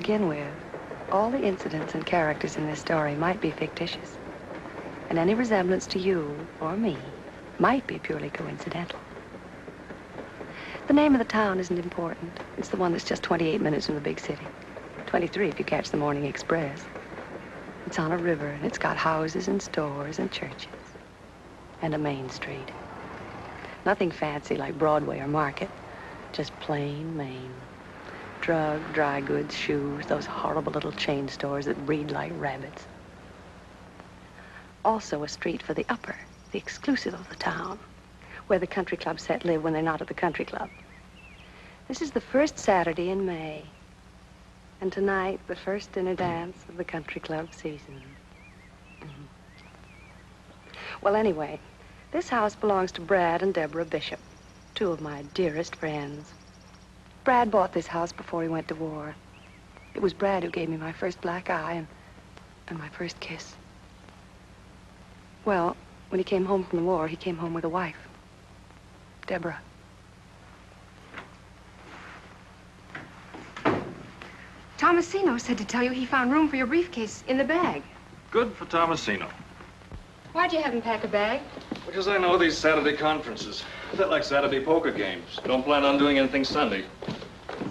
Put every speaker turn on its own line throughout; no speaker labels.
begin with, all the incidents and characters in this story might be fictitious. And any resemblance to you or me might be purely coincidental. The name of the town isn't important. It's the one that's just 28 minutes from the big city. 23 if you catch the morning express. It's on a river, and it's got houses and stores and churches. And a main street. Nothing fancy like Broadway or Market. Just plain Maine. Drug, dry goods, shoes, those horrible little chain stores that breed like rabbits. Also a street for the upper, the exclusive of the town, where the country club set live when they're not at the country club. This is the first Saturday in May. And tonight, the first dinner dance of the country club season. Well, anyway, this house belongs to Brad and Deborah Bishop, two of my dearest friends. Brad bought this house before he went to war. It was Brad who gave me my first black eye and my first kiss. Well, when he came home from the war, he came home with a wife, Deborah.
Tomasino said to tell you he found room for your briefcase in the bag.
Good for Tomasino.
Why'd you have him pack a bag?
Because I know these Saturday conferences. They're like Saturday poker games. Don't plan on doing anything Sunday.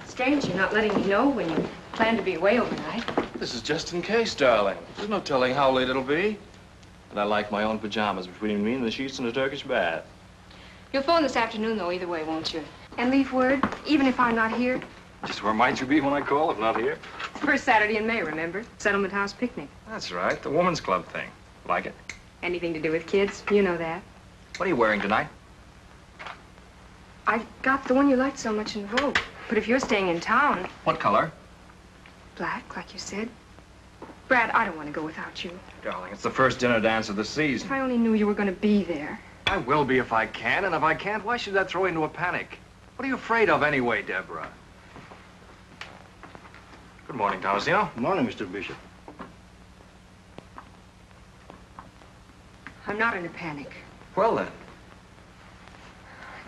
Strange you're not letting me know when you plan to be away overnight.
This is just in case, darling. There's no telling how late it'll be. And I like my own pajamas between me and the sheets in a Turkish bath.
You'll phone this afternoon, though, either way, won't you? And leave word, even if I'm not here?
Just where might you be when I call, if not here?
First Saturday in May, remember? Settlement House picnic.
That's right, the woman's club thing. Like it?
Anything to do with kids, you know that.
What are you wearing tonight?
I got the one you liked so much in Vogue. But if you're staying in town...
What color?
Black, like you said. Brad, I don't want to go without you.
Darling, it's the first dinner dance of the
If
season.
I only knew you were going to be there.
I will be if I can, and if I can't, why should that throw you into a panic? What are you afraid of anyway, Deborah? Good morning, Tomasino.
Good morning, Mr. Bishop.
I'm not in a panic.
Well, then.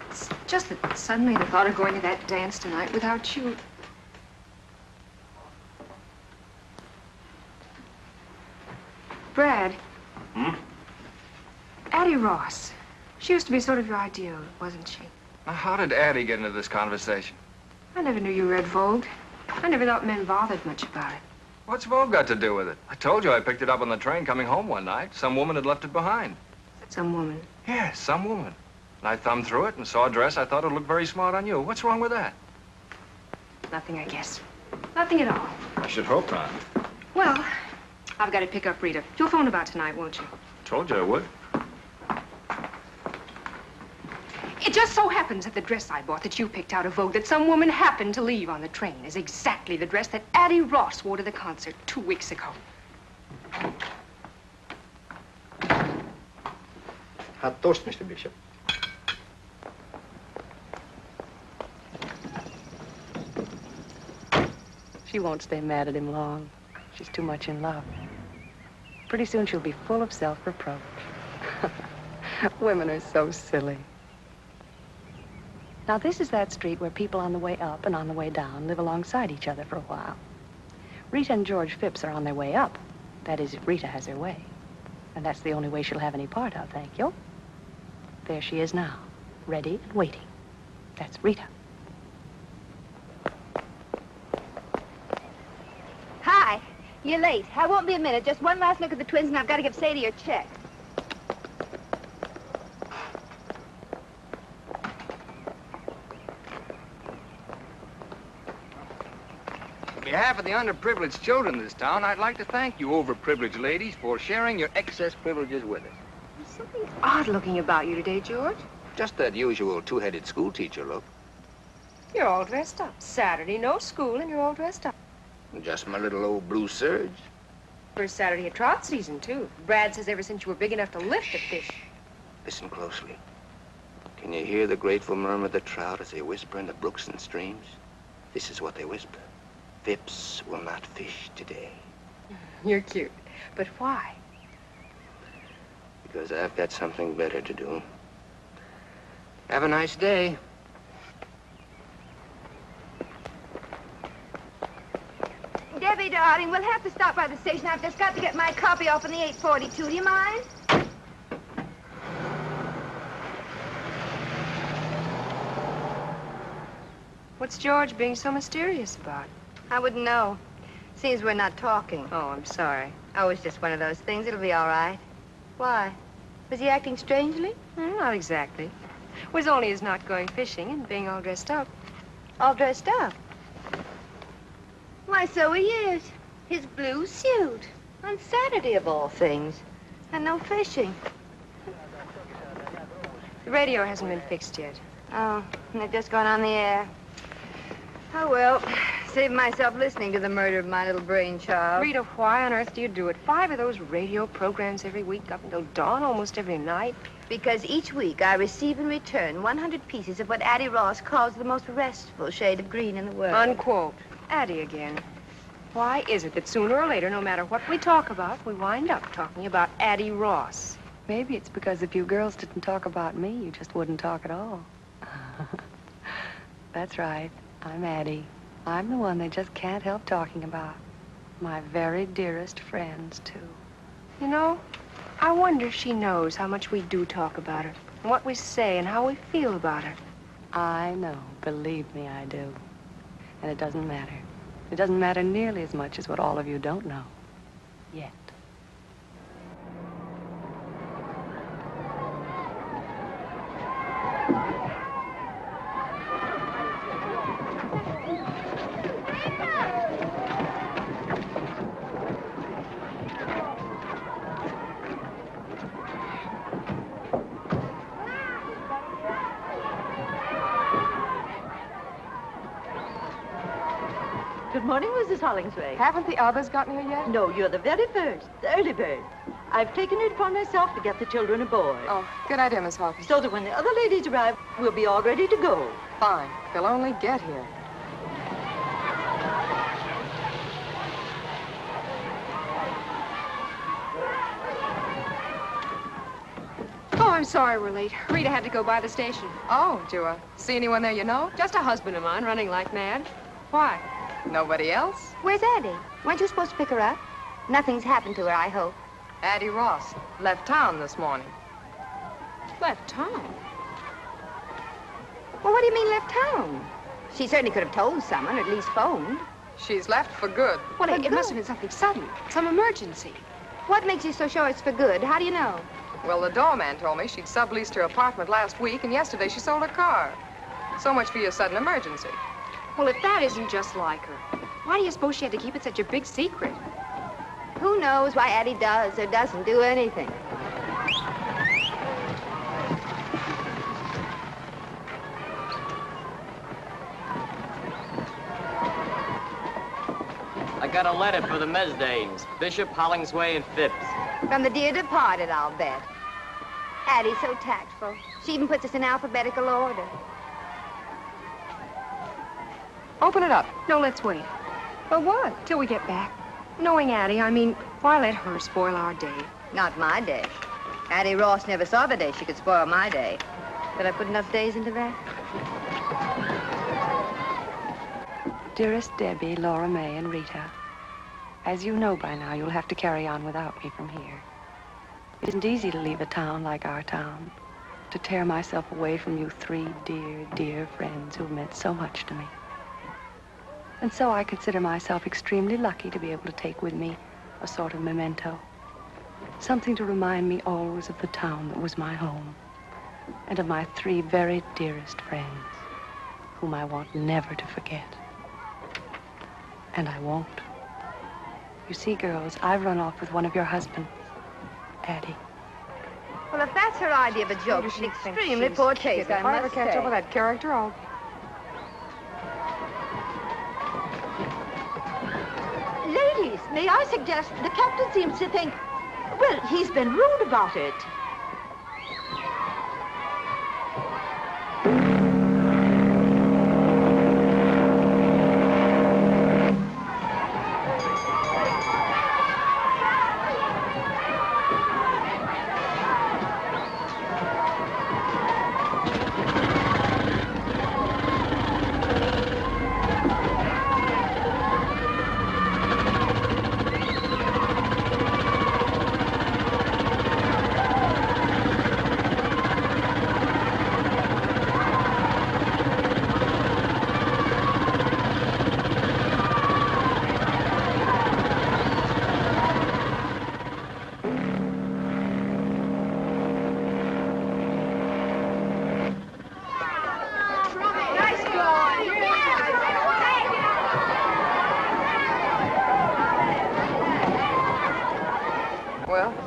It's just that suddenly the thought of going to that dance tonight without you... Brad.
Hmm?
Addie Ross. She used to be sort of your ideal, wasn't she?
Now, how did Addie get into this conversation?
I never knew you read Vogue. I never thought men bothered much about it.
What's Vogue got to do with it? I told you I picked it up on the train coming home one night. Some woman had left it behind.
Some woman.
Yes, some woman. And I thumbed through it and saw a dress I thought would look very smart on you. What's wrong with that?
Nothing, I guess. Nothing at all.
I should hope not.
Well, I've got to pick up Rita. You'll phone about tonight, won't you?
Told you I would.
It just so happens that the dress I bought that you picked out of Vogue that some woman happened to leave on the train is exactly the dress that Addie Ross wore to the concert 2 weeks ago.
Hot toast, Mr. Bishop.
She won't stay mad at him long. She's too much in love. Pretty soon she'll be full of self-reproach. Women are so silly. Now, this is that street where people on the way up and on the way down live alongside each other for a while. Rita and George Phipps are on their way up. That is, if Rita has her way. And that's the only way she'll have any part of, thank you. There she is now, ready and waiting. That's Rita.
Hi. You're late. I won't be a minute. Just one last look at the twins, and I've got to give Sadie her check.
On behalf of the underprivileged children in this town, I'd like to thank you overprivileged ladies for sharing your excess privileges with us.
There's something odd-looking about you today, George.
Just that usual two-headed schoolteacher look.
You're all dressed up. Saturday, no school, and you're all dressed up.
Just my little old blue serge.
First Saturday of trout season, too. Brad says ever since you were big enough to lift a fish.
Listen closely. Can you hear the grateful murmur of the trout as they whisper in the brooks and streams? This is what they whisper. Phipps will not fish today.
You're cute. But why?
Because I've got something better to do. Have a nice day.
darling, we'll have to stop by the station. I've just got to get my copy off in the 842. Do you mind?
What's George being so mysterious about?
I wouldn't know. Seems we're not talking.
Oh, I'm sorry.
Oh, it's just one of those things. It'll be all right. Why? Was he acting strangely?
Not exactly. It was only his not going fishing and being all dressed up.
All dressed up? Why, so he is. His blue suit. On Saturday, of all things. And no fishing.
The radio hasn't been fixed yet.
Oh, and they've just gone on the air. Oh, well, save myself listening to the murder of my little brainchild.
Rita, why on earth do you do it? 5 of those radio programs every week up until dawn almost every night.
Because each week I receive in return 100 pieces of what Addie Ross calls the most restful shade of green in the world.
Unquote. Addie again. Why is it that sooner or later, no matter what we talk about, we wind up talking about Addie Ross?
Maybe it's because if you girls didn't talk about me, you just wouldn't talk at all. That's right. I'm Addie. I'm the one they just can't help talking about. My very dearest friends, too.
You know, I wonder if she knows how much we do talk about her, and what we say and how we feel about her.
I know. Believe me, I do. And it doesn't matter. It doesn't matter nearly as much as what all of you don't know. Yet.
Good morning, Mrs. Hollingsworth.
Haven't the others gotten here yet?
No, you're the very first, the early bird. I've taken it upon myself to get the children aboard.
Oh, good idea, Miss Hawkins.
So that when the other ladies arrive, we'll be all ready to go.
Fine. They'll only get here. Oh, I'm sorry we're late. Rita had to go by the station.
Oh, do I see anyone there you know?
Just a husband of mine running like mad. Why?
Nobody else?
Where's Addie? Weren't you supposed to pick her up? Nothing's happened to her, I hope.
Addie Ross left town this morning.
Left town.
Well, what do you mean left town? She certainly could have told someone, or at least phoned.
She's left for good.
Well,
For
it
good.
must have been something sudden. Some emergency.
What makes you so sure it's for good? How do you know?
Well, the doorman told me she'd subleased her apartment last week, and yesterday she sold her car. So much for your sudden emergency.
Well, if that isn't just like her, why do you suppose she had to keep it such a big secret?
Who knows why Addie does or doesn't do anything?
I got a letter for the Mesdames, Bishop, Hollingsway, and Phipps.
From the dear departed, I'll bet. Addie's so tactful. She even puts us in alphabetical order.
Open it up. No, let's wait. But what? Till we get back. Knowing Addie, I mean, why let her spoil our day?
Not my day. Addie Ross never saw the day she could spoil my day. Did I put enough days into that?
Dearest Debbie, Laura May, and Rita, as you know by now, you'll have to carry on without me from here. It isn't easy to leave a town like our town, to tear myself away from you 3 dear, dear friends who've meant so much to me. And so I consider myself extremely lucky to be able to take with me a sort of memento, something to remind me always of the town that was my home, and of my 3 very dearest friends, whom I want never to forget. And I won't. You see, girls, I've run off with one of your husbands, Addie.
Well, if that's her idea of a joke, it's an extremely poor taste, I
If I ever
must
catch
say.
up with that character, I'll...
Ladies, may I suggest the captain seems to think, well, he's been rude about it.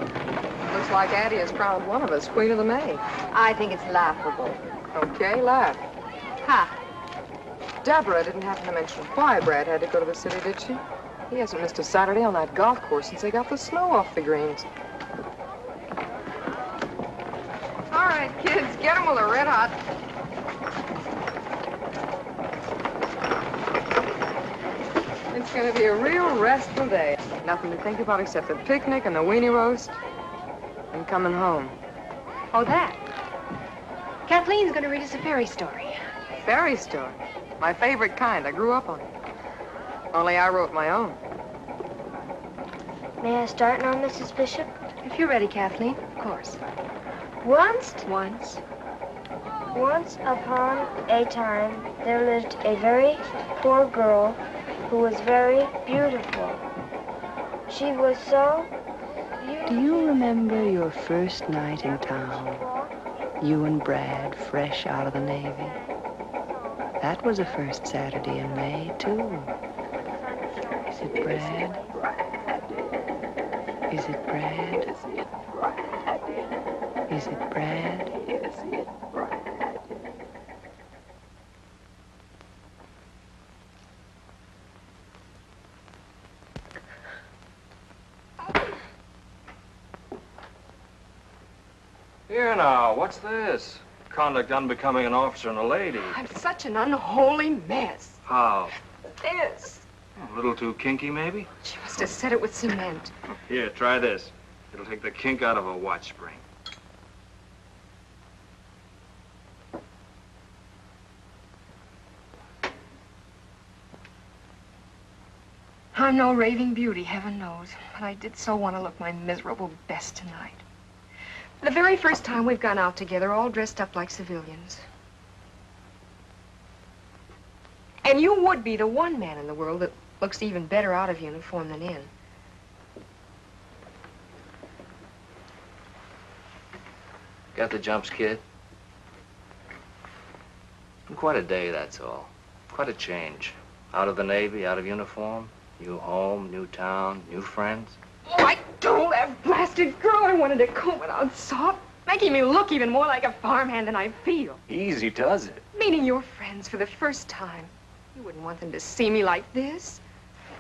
Looks like Addie has crowned one of us Queen of the May.
I think it's laughable.
Okay, laugh.
Ha!
Deborah didn't happen to mention why Brad had to go to the city, did she? He hasn't missed a Saturday on that golf course since they got the snow off the greens. All right, kids, get them while they're red hot. It's going to be a real restful day. Nothing to think about except the picnic and the weenie roast and coming home.
Oh, that. Kathleen's going to read us a fairy story.
Fairy story. My favorite kind. I grew up on it. Only I wrote my own.
May I start now, Mrs. Bishop?
If you're ready, Kathleen, of course.
Once upon a time, there lived a very poor girl who was very beautiful. She was so beautiful.
Do you remember your first night in town? You and Brad, fresh out of the Navy. That was a first Saturday in May, too. Is it Brad? Is it Brad? Is it Brad?
Here now, what's this? Conduct unbecoming an officer and a lady.
I'm such an unholy mess.
How?
This.
A little too kinky, maybe?
She must have set it with cement.
Here, try this. It'll take the kink out of a watch spring.
I'm no raving beauty, heaven knows, but I did so want to look my miserable best tonight. The very first time we've gone out together, all dressed up like civilians. And you would be the one man in the world that looks even better out of uniform than in.
Got the jumps, kid? Quite a day, that's all. Quite a change. Out of the Navy, out of uniform, new home, new town, new friends.
Oh, I told that blasted girl I wanted to comb it out soft, making me look even more like a farmhand than I feel.
Easy does it.
Meeting your friends for the first time. You wouldn't want them to see me like this.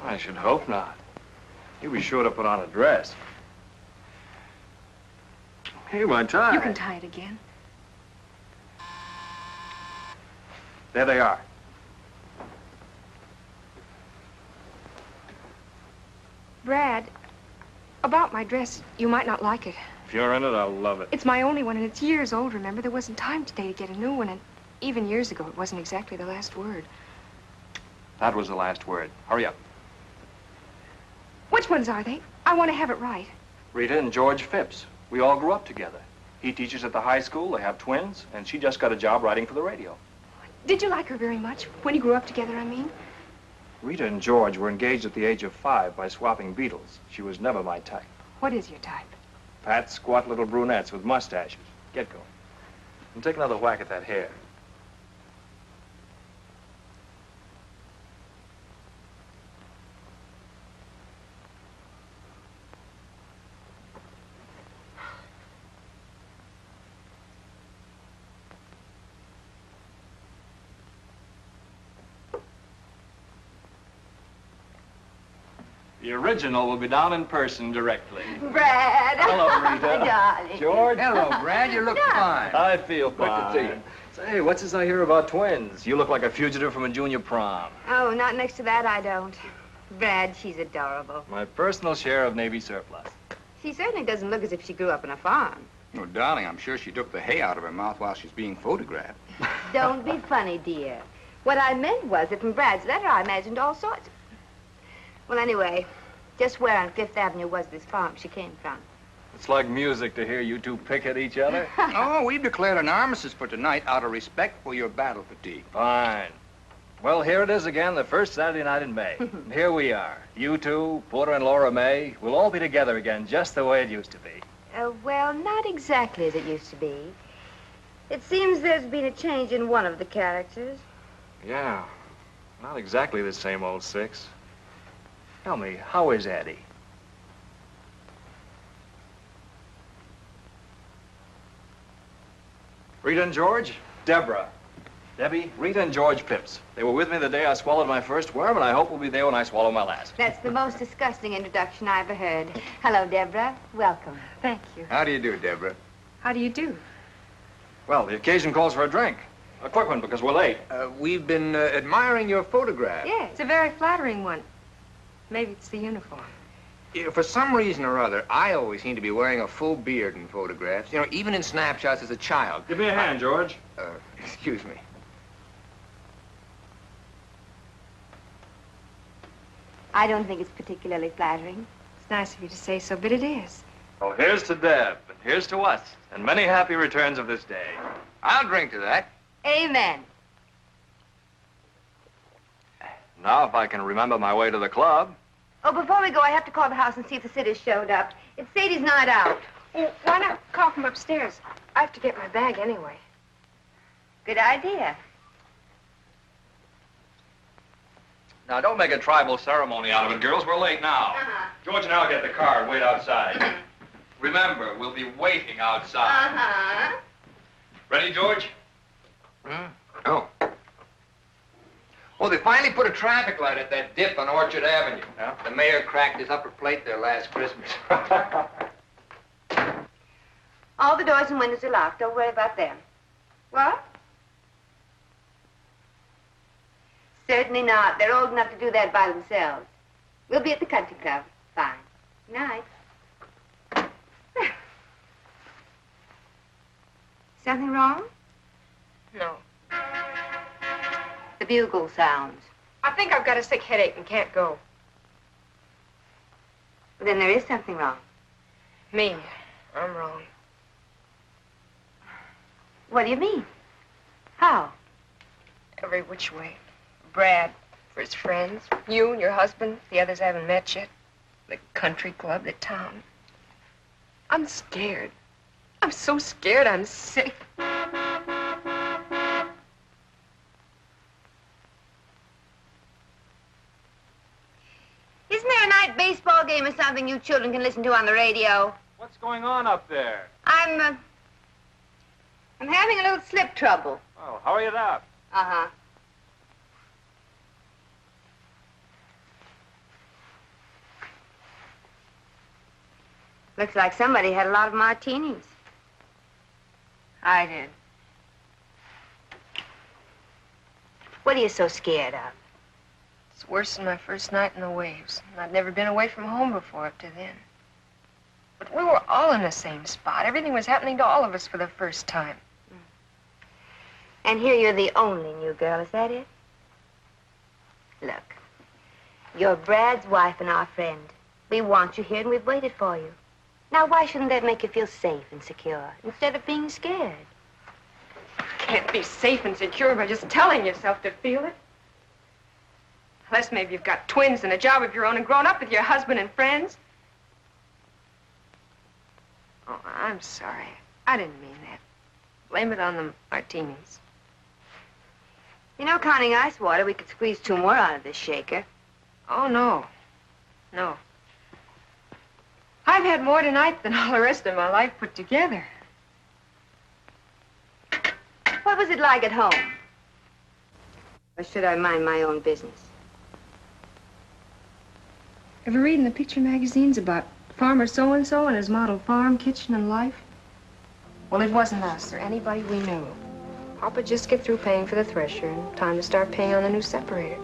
I should hope not. You'll be sure to put on a dress. Hey, my tie.
You can tie it again.
There they are.
Brad, about my dress, you might not like it.
If you're in it, I'll love it.
It's my only one, and it's years old, remember? There wasn't time today to get a new one, and even years ago, it wasn't exactly the last word.
That was the last word. Hurry up.
Which ones are they? I want to have it right.
Rita and George Phipps. We all grew up together. He teaches at the high school. They have twins, and she just got a job writing for the radio.
Did you like her very much? When you grew up together, I mean?
Rita and George were engaged at the age of 5 by swapping beetles. She was never my type.
What is your type?
Fat, squat little brunettes with mustaches. Get going. And take another whack at that hair. The original will be down in person directly.
Brad.
Hello, Rita.
Darling.
George.
Hello, Brad. You look fine.
I feel
Good to see you.
Say, what's this I hear about twins? You look like a fugitive from a junior prom.
Oh, not next to that, I don't. Brad, she's adorable.
My personal share of Navy surplus.
She certainly doesn't look as if she grew up on a farm.
Oh, darling, I'm sure she took the hay out of her mouth while she's being photographed.
Don't be funny, dear. What I meant was that from Brad's letter, I imagined all sorts. Well, anyway, just where on Fifth Avenue was this farm she came from?
It's like music to hear you two pick at each other.
Oh, we've declared an armistice for tonight out of respect for your battle fatigue.
Fine. Well, here it is again, the first Saturday night in May. Here we are. You two, Porter and Laura May, we'll all be together again just the way it used to be.
Well, not exactly as it used to be. It seems there's been a change in one of the characters.
Yeah, not exactly the same old six. Tell me, how is Addie? Rita and George, Deborah. Debbie, Rita and George Phipps. They were with me the day I swallowed my first worm, and I hope will be there when I swallow my last.
That's the most disgusting introduction I ever heard. Hello, Deborah. Welcome.
Thank you.
How do you do, Deborah?
How do you do?
Well, the occasion calls for a drink. A quick one, because we're late.
We've been admiring your photograph.
Yeah, it's a very flattering one. Maybe it's the uniform.
Yeah, for some reason or other, I always seem to be wearing a full beard in photographs. You know, even in snapshots as a child.
Give me a hand, George.
Excuse me.
I don't think it's particularly flattering.
It's nice of you to say so, but it is.
Well, here's to Deb, and here's to us, and many happy returns of this day.
I'll drink to that.
Amen.
Now, if I can remember my way to the club.
Oh, before we go, I have to call the house and see if the sitters showed up. It's Sadie's night out.
Well, why not call from upstairs? I have to get my bag anyway.
Good idea.
Now, don't make a tribal ceremony out of it, girls. We're late now. George and I'll get the car and wait outside. Remember, we'll be waiting outside. Ready, George?
Oh. Oh, they finally put a traffic light at that dip on Orchard Avenue.
Yeah?
The mayor cracked his upper plate there last Christmas.
All the doors and windows are locked. Don't worry about them. What? Certainly not. They're old enough to do that by themselves. We'll be at the country club. Fine. Good night. Something wrong?
No.
The bugle sounds.
I think I've got a sick headache and can't go.
Well, then there is something wrong.
Me. I'm wrong.
What do you mean? How?
Every which way. Brad, for his friends. You and your husband. The others I haven't met yet. The country club, the town. I'm scared. I'm so scared I'm sick.
Isn't there a night baseball game or something you children can listen to on the radio?
What's going on up there?
I'm having a little slip trouble.
Oh, hurry it up.
Uh-huh. Looks like somebody had a lot of martinis.
I did.
What are you so scared of?
It's worse than my first night in the waves. I'd never been away from home before up to then. But we were all in the same spot. Everything was happening to all of us for the first time.
And here you're the only new girl, is that it? Look, you're Brad's wife and our friend. We want you here and we've waited for you. Now, why shouldn't that make you feel safe and secure instead of being scared?
Can't be safe and secure by just telling yourself to feel it. Unless maybe you've got twins and a job of your own and grown up with your husband and friends. Oh, I'm sorry. I didn't mean that. Blame it on the martinis.
You know, counting ice water, we could squeeze 2 more out of this shaker.
Oh, no. No. I've had more tonight than all the rest of my life put together.
What was it like at home? Or should I mind my own business?
Ever read in the picture magazines about Farmer so-and-so and his model farm, kitchen, and life? Well, it wasn't us or anybody we knew. Papa'd just get through paying for the thresher and time to start paying on the new separator.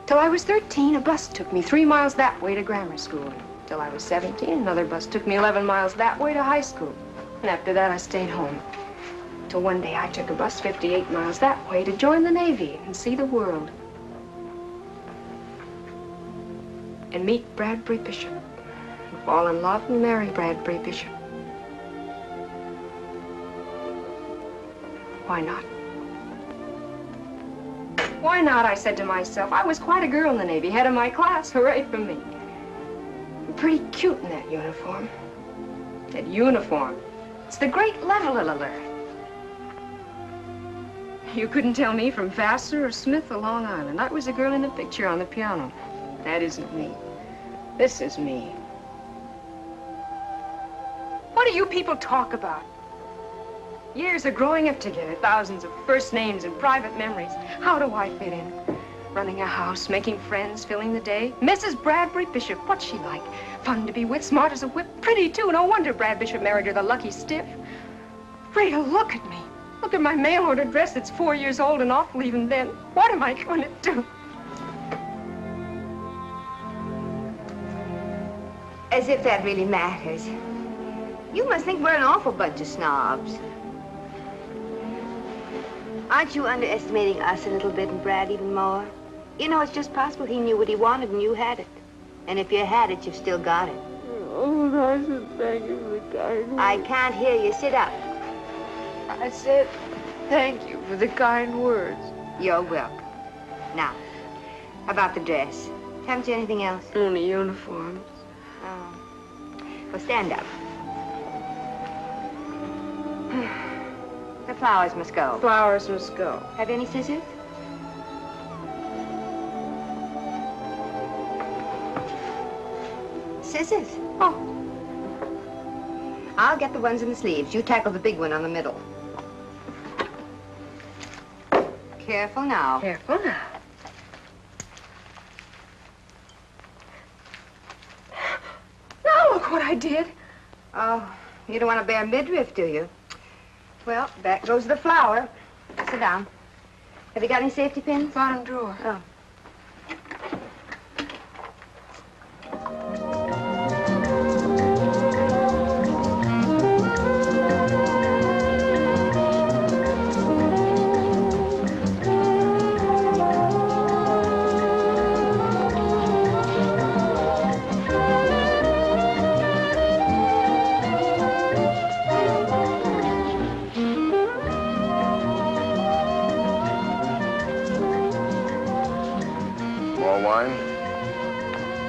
Till I was 13, a bus took me 3 miles that way to grammar school. Till I was 17, another bus took me 11 miles that way to high school. And after that, I stayed home. Till one day, I took a bus 58 miles that way to join the Navy and see the world. And meet Bradbury Bishop. And fall in love and marry Bradbury Bishop. Why not? Why not, I said to myself. I was quite a girl in the Navy, head of my class. Hooray for me. Pretty cute in that uniform. That uniform. It's the great leveler. You couldn't tell me from Vassar or Smith of Long Island. I was a girl in the picture on the piano. That isn't me. This is me. What do you people talk about? Years of growing up together, thousands of first names and private memories. How do I fit in? Running a house, making friends, filling the day. Mrs. Bradbury Bishop, what's she like? Fun to be with, smart as a whip, pretty too. No wonder Brad Bishop married her, the lucky stiff. Rita, look at me. Look at my mail-order dress that's 4 years old and awful even then. What am I going to do?
As if that really matters. You must think we're an awful bunch of snobs. Aren't you underestimating us a little bit and Brad even more? You know, it's just possible he knew what he wanted and you had it. And if you had it, you've still got it.
Oh, I said thank you for the kind words.
I can't hear you. Sit up.
I said thank you for the kind words.
You're welcome. Now, about the dress. Haven't you anything else?
Only uniforms.
Oh. Well, stand up. The flowers must go.
Flowers must go.
Have you any scissors? Scissors?
Oh.
I'll get the ones in the sleeves. You tackle the big one on the middle. Careful now.
Careful now. Now look what I did.
Oh, you don't want to bear midriff, do you? Well, back goes the flower. Sit down. Have you got any safety pins?
Bottom drawer.
Oh.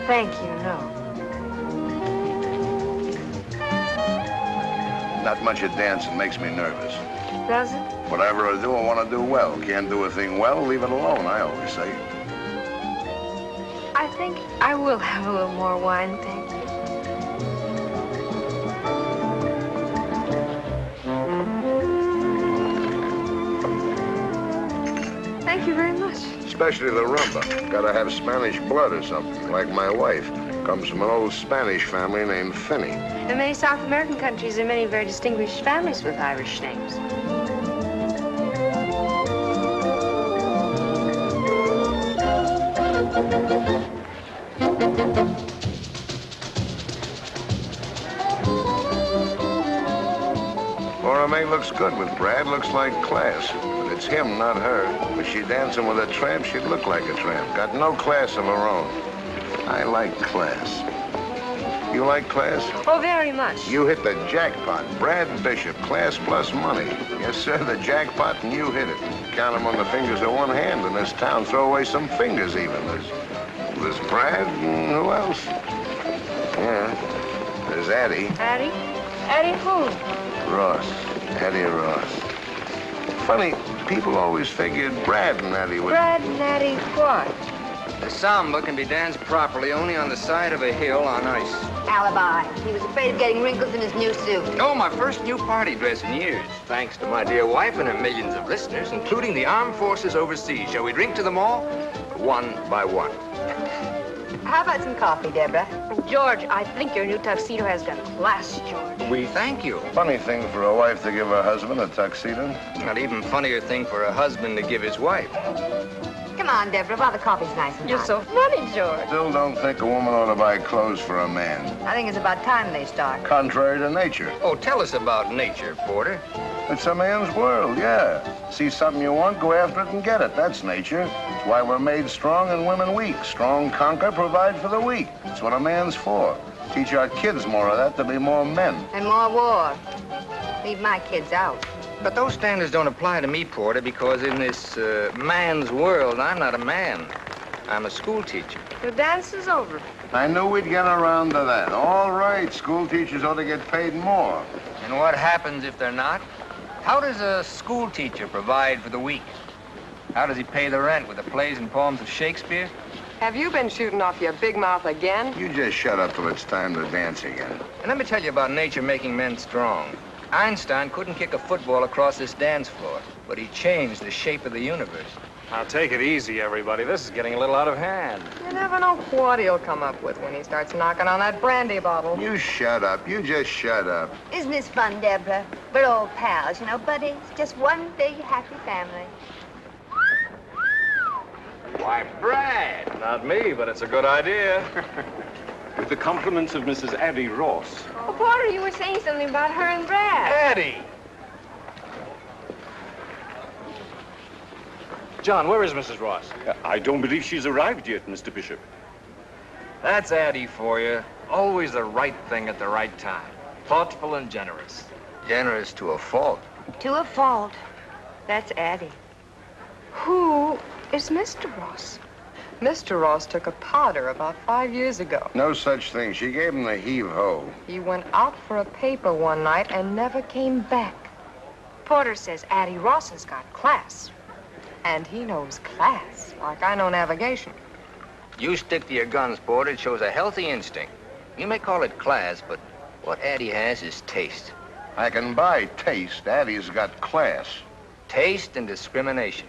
Thank you, no.
Not much of dancing makes me nervous.
Does it?
Whatever I do, I want to do well. Can't do a thing well, leave it alone, I always say.
I think I will have a little more wine, thank you. Thank you very much.
Especially the rumba. Gotta have Spanish blood or something, like my wife. Comes from an old Spanish family named Finney.
In many South American countries, there are many very distinguished families with Irish names.
Laura May looks good with Brad, looks like class. But it's him, not her. If she dancing with a tramp, she'd look like a tramp. Got no class of her own. I like class. You like class?
Oh, very much.
You hit the jackpot. Brad Bishop, class plus money. Yes, sir, the jackpot, and you hit it. Count them on the fingers of one hand in this town. Throw away some fingers, even. There's Brad, and who else? Yeah, there's Addie.
Addie? Addie who?
Ross. Addie Ross. Funny, people always figured Brad and Addie would...
Brad and Addie what?
The samba can be danced properly only on the side of a hill on ice.
Alibi. He was afraid of getting wrinkles in his new suit.
Oh, my first new party dress in years. Thanks to my dear wife and her millions of listeners, including the armed forces overseas. Shall we drink to them all? One by one.
How about some coffee, Deborah?
George, I think your new tuxedo has got class, George.
We thank you.
Funny thing for a wife to give her husband a tuxedo.
Not even funnier thing for a husband to give his wife.
Come on, Deborah, while the coffee's nice and
You're
hot.
so funny, George.
Still don't think a woman ought to buy clothes for a man.
I think it's about time they start.
Contrary to nature.
Oh, tell us about nature, Porter.
It's a man's world, yeah. See something you want, go after it and get it. That's nature. It's why we're made strong and women weak. Strong conquer, provide for the weak. That's what a man's for. Teach our kids more of that to be more men.
And more war. Leave my kids out.
But those standards don't apply to me, Porter, because in this man's world, I'm not a man. I'm a school teacher.
The dance is over.
I knew we'd get around to that. All right, school teachers ought to get paid more.
And what happens if they're not? How does a school teacher provide for the weak? How does he pay the rent with the plays and poems of Shakespeare?
Have you been shooting off your big mouth again?
You just shut up till it's time to dance again.
And let me tell you about nature making men strong. Einstein couldn't kick a football across this dance floor, but he changed the shape of the universe.
Now, take it easy, everybody. This is getting a little out of hand.
You never know what he'll come up with when he starts knocking on that brandy bottle.
You shut up. You just shut up.
Isn't this fun, Deborah? We're old pals, you know, buddies. Just one big happy family.
Why, Brad!
Not me, but it's a good idea.
With the compliments of Mrs. Addie Ross.
Oh, Porter, you were saying something about her and Brad.
Addie! John, where is Mrs. Ross?
I don't believe she's arrived yet, Mr. Bishop.
That's Addie for you. Always the right thing at the right time. Thoughtful and generous.
Generous to a fault.
To a fault. That's Addie.
Who is Mr. Ross? Mr. Ross took a powder about 5 years ago.
No such thing. She gave him the heave-ho.
He went out for a paper one night and never came back. Porter says Addie Ross has got class. And he knows class, like I know navigation.
You stick to your guns, Porter. It shows a healthy instinct. You may call it class, but what Addie has is taste.
I can buy taste. Addie's got class.
Taste and discrimination.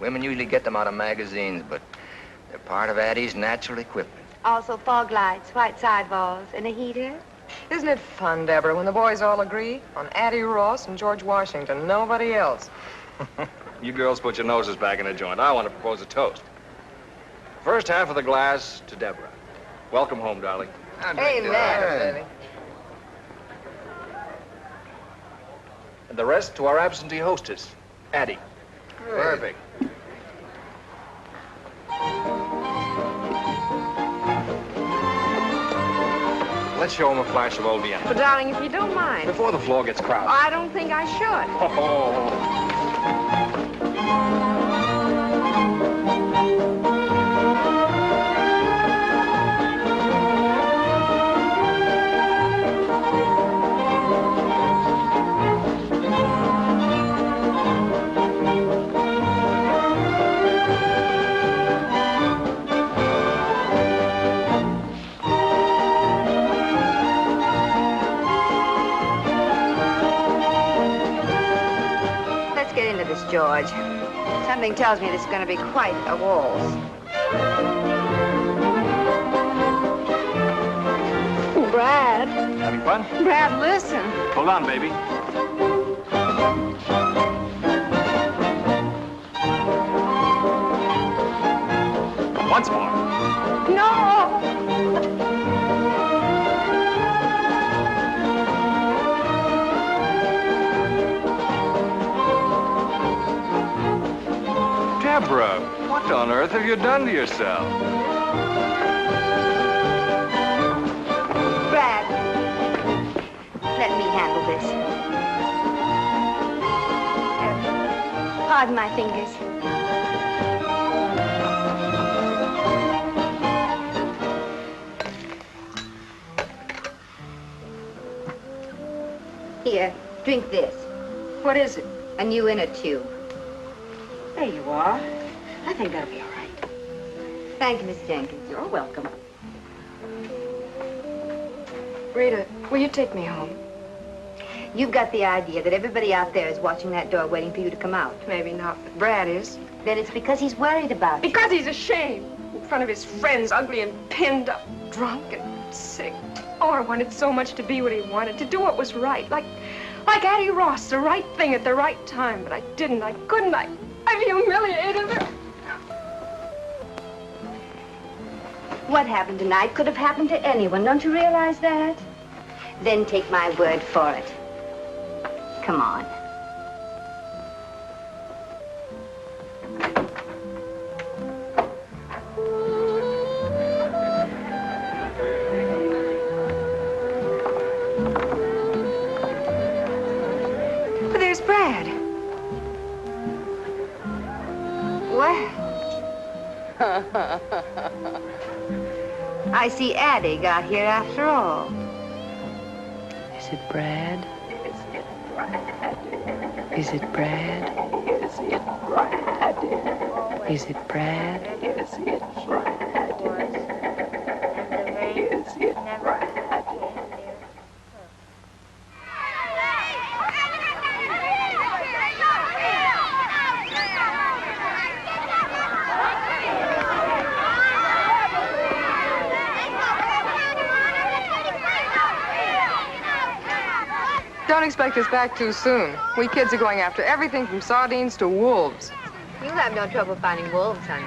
Women usually get them out of magazines, but they're part of Addie's natural equipment.
Also fog lights, white sidewalls, and a heater.
Isn't it fun, Deborah, when the boys all agree on Addie Ross and George Washington, nobody else?
You girls put your noses back in the joint. I want to propose a toast. First half of the glass to Deborah. Welcome home, darling.
Amen, baby.
And the rest to our absentee hostess, Addie. Perfect. Let's show him a flash of old Vienna.
Well, darling, if you don't mind.
Before the floor gets crowded.
I don't think I should.
Oh.
George. Something tells me this is going to be quite a waltz.
Brad.
Having fun?
Brad, listen.
Hold on, baby. Once more.
No!
Deborah, what on earth have you done to yourself?
Brad, let me handle this. Pardon my fingers. Here, drink this.
What is it?
A new inner tube.
There you are. I think that'll be all right.
Thank you, Miss Jenkins.
You're welcome. Rita, will you take me home?
You've got the idea that everybody out there is watching that door waiting for you to come out.
Maybe not, but Brad is.
Then it's because he's worried about you.
Because he's ashamed. In front of his friends, ugly and pinned up, drunk and sick. Oh, I wanted so much to be what he wanted, to do what was right. Like Addie Ross, the right thing at the right time. But I didn't, I couldn't, I've humiliated her.
What happened tonight could have happened to anyone. Don't you realize that? Then take my word for it. Come on.
But there's Brad.
Well. I see Addie got here after all.
Is it Brad? Is it Brad?
Is it Brad?
Is it Brad?
Is it Brad? Is it Brad?
Don't expect us back too soon. We kids are going after everything from sardines to wolves.
You'll have no trouble finding wolves, honey.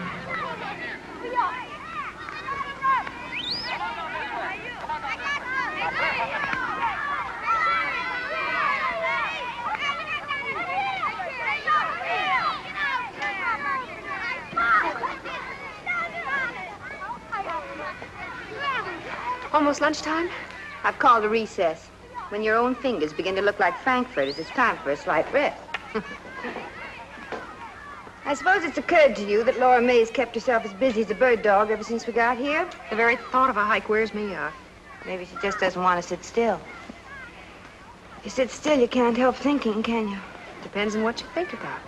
Almost lunchtime?
I've called a recess. When your own fingers begin to look like frankfurters, it's time for a slight rest. I suppose it's occurred to you that Laura May's kept herself as busy as a bird dog ever since we got here.
The very thought of a hike wears me out.
Maybe she just doesn't want to sit still. If you sit still, you can't help thinking, can you?
Depends on what you think about.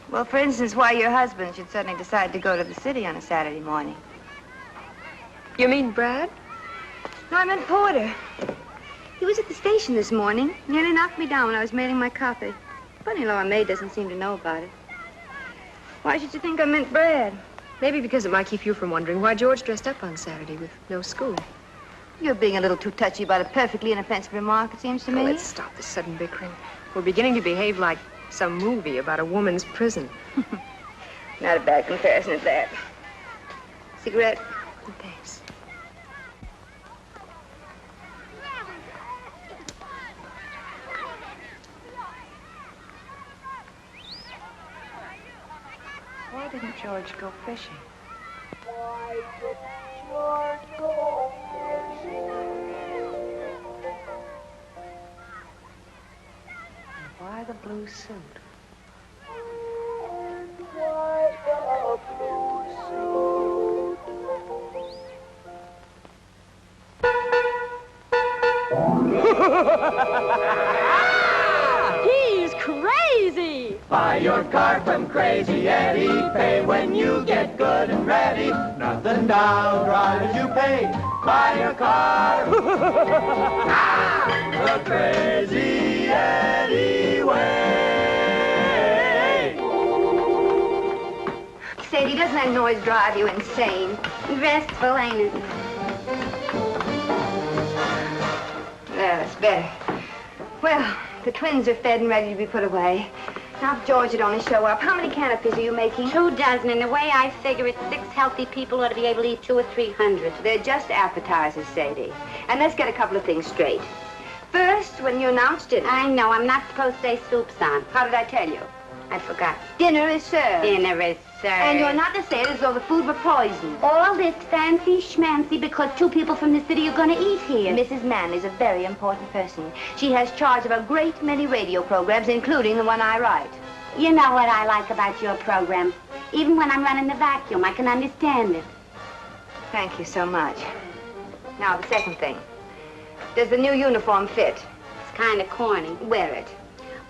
Well, for instance, why your husband should suddenly decide to go to the city on a Saturday morning.
You mean Brad?
No, I meant Porter. He was at the station this morning. Nearly knocked me down when I was mailing my copy. Funny Laura May doesn't seem to know about it. Why should you think I meant Brad?
Maybe because it might keep you from wondering why George dressed up on Saturday with no school.
You're being a little too touchy about a perfectly inoffensive remark, it seems to me.
Let's stop this sudden bickering. We're beginning to behave like some movie about a woman's prison.
Not a bad comparison at that. Cigarette?
Thanks.
Why didn't George go fishing?
Why didn't George go fishing?
And why the blue suit?
Why the blue suit?
He's crazy!
Buy your car from Crazy Eddie. Pay when you get good and ready. Nothing down, drivers you pay. Buy your car the Crazy Eddie way.
Sadie, doesn't that noise drive you insane?
Restful, ain't it?
There, that's better. Well, the twins are fed and ready to be put away. Now, if George would only show up, how many canopies are you making?
2 dozen, and the way I figure it, 6 healthy people ought to be able to eat 200 or 300.
They're just appetizers, Sadie. And let's get a couple of things straight. First, when you announced dinner...
I know, I'm not supposed to say soup's on.
How did I tell you?
I forgot.
Dinner is served.
Dinner is served.
And you're not to say it as though the food were poisoned.
All this fancy schmancy because 2 people from the city are going to eat here.
Mrs. Manley's a very important person. She has charge of a great many radio programs, including the one I write.
You know what I like about your program. Even when I'm running the vacuum, I can understand it.
Thank you so much. Now, the second thing. Does the new uniform fit?
It's kind of corny.
Wear it.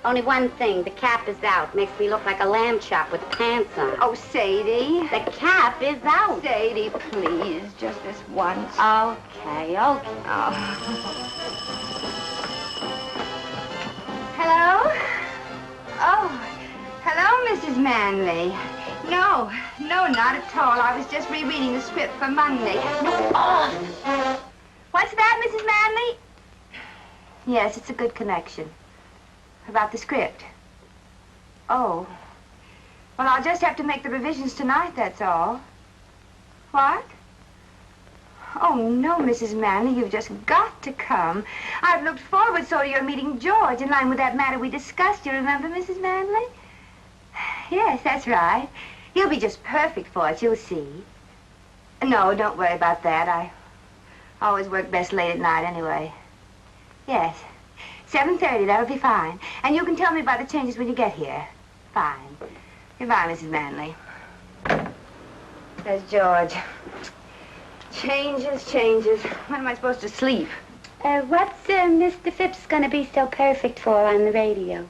Only one thing, the cap is out. Makes me look like a lamb chop with pants on.
Oh, Sadie.
The cap is out.
Sadie, please, just this once.
Okay.
Oh. Hello? Oh, hello, Mrs. Manley. No, not at all. I was just rereading the script for Monday. No. Oh. What's that, Mrs. Manley? Yes, it's a good connection. About the script. Oh. Well, I'll just have to make the revisions tonight, that's all. What? Oh, no, Mrs. Manley, you've just got to come. I've looked forward so to your meeting George in line with that matter we discussed. You remember, Mrs. Manley? Yes, that's right. He'll be just perfect for it, you'll see. No, don't worry about that. I always work best late at night anyway. Yes. 7:30, that'll be fine. And you can tell me about the changes when you get here. Fine. Goodbye, Mrs. Manley. There's George. Changes. When am I supposed to sleep?
What's Mr. Phipps gonna be so perfect for on the radio?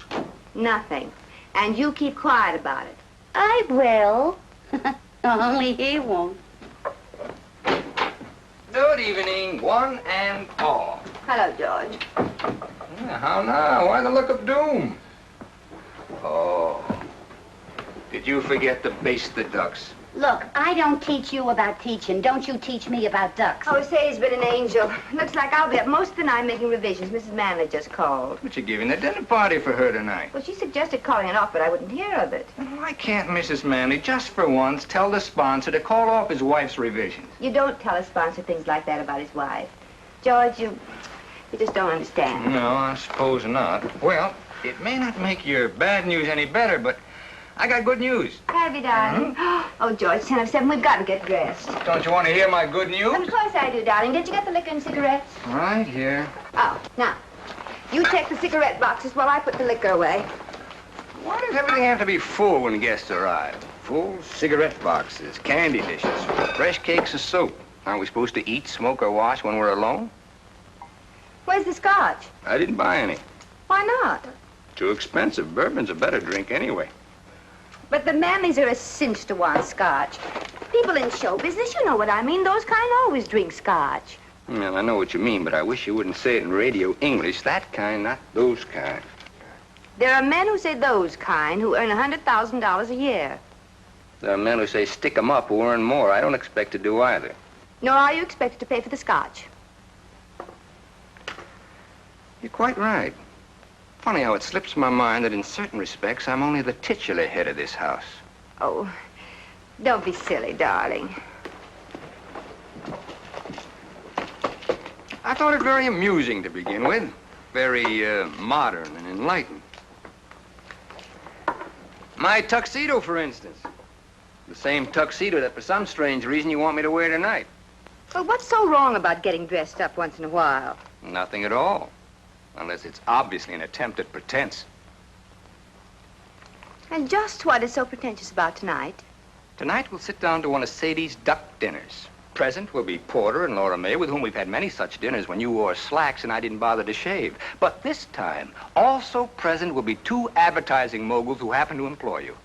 Nothing. And you keep quiet about it.
I will. Only he won't.
Good evening, one and all.
Hello, George.
Yeah, how now? Why the look of doom? Oh. Did you forget to baste the ducks?
Look, I don't teach you about teaching. Don't you teach me about ducks.
Oh, Sadie's been an angel. Looks like I'll be up most of the night making revisions. Mrs. Manley just called.
But you're giving a dinner party for her tonight.
Well, she suggested calling it off, but I wouldn't hear of it.
Why can't Mrs. Manley, just for once, tell the sponsor to call off his wife's revisions?
You don't tell a sponsor things like that about his wife. George, you just don't understand.
No, I suppose not. Well, it may not make your bad news any better, but I got good news.
Have you, darling? Oh, George, 10 of 7, we've got to get dressed.
Don't you want to hear my good news?
Of course I do, darling. Did you get the liquor and cigarettes?
Right here.
Oh, now, you take the cigarette boxes while I put the liquor away.
Why does everything have to be full when guests arrive? Full cigarette boxes, candy dishes, fresh cakes of soap. Aren't we supposed to eat, smoke, or wash when we're alone?
Where's the scotch?
I didn't buy any.
Why not?
Too expensive. Bourbon's a better drink anyway.
But the Manleys are a cinch to want scotch. People in show business, you know what I mean. Those kind always drink scotch.
Well, I know what you mean, but I wish you wouldn't say it in radio English. That kind, not those kind.
There are men who say those kind who earn $100,000 a year.
There are men who say stick 'em up who earn more. I don't expect to do either.
Nor are you expected to pay for the scotch.
You're quite right. Funny how it slips my mind that in certain respects, I'm only the titular head of this house.
Oh, don't be silly, darling.
I thought it very amusing to begin with. Very modern and enlightened. My tuxedo, for instance. The same tuxedo that for some strange reason you want me to wear tonight.
Well, what's so wrong about getting dressed up once in a while?
Nothing at all. Unless it's obviously an attempt at pretense.
And just what is so pretentious about tonight?
Tonight we'll sit down to one of Sadie's duck dinners. Present will be Porter and Laura May, with whom we've had many such dinners when you wore slacks and I didn't bother to shave. But this time, also present will be 2 advertising moguls who happen to employ you.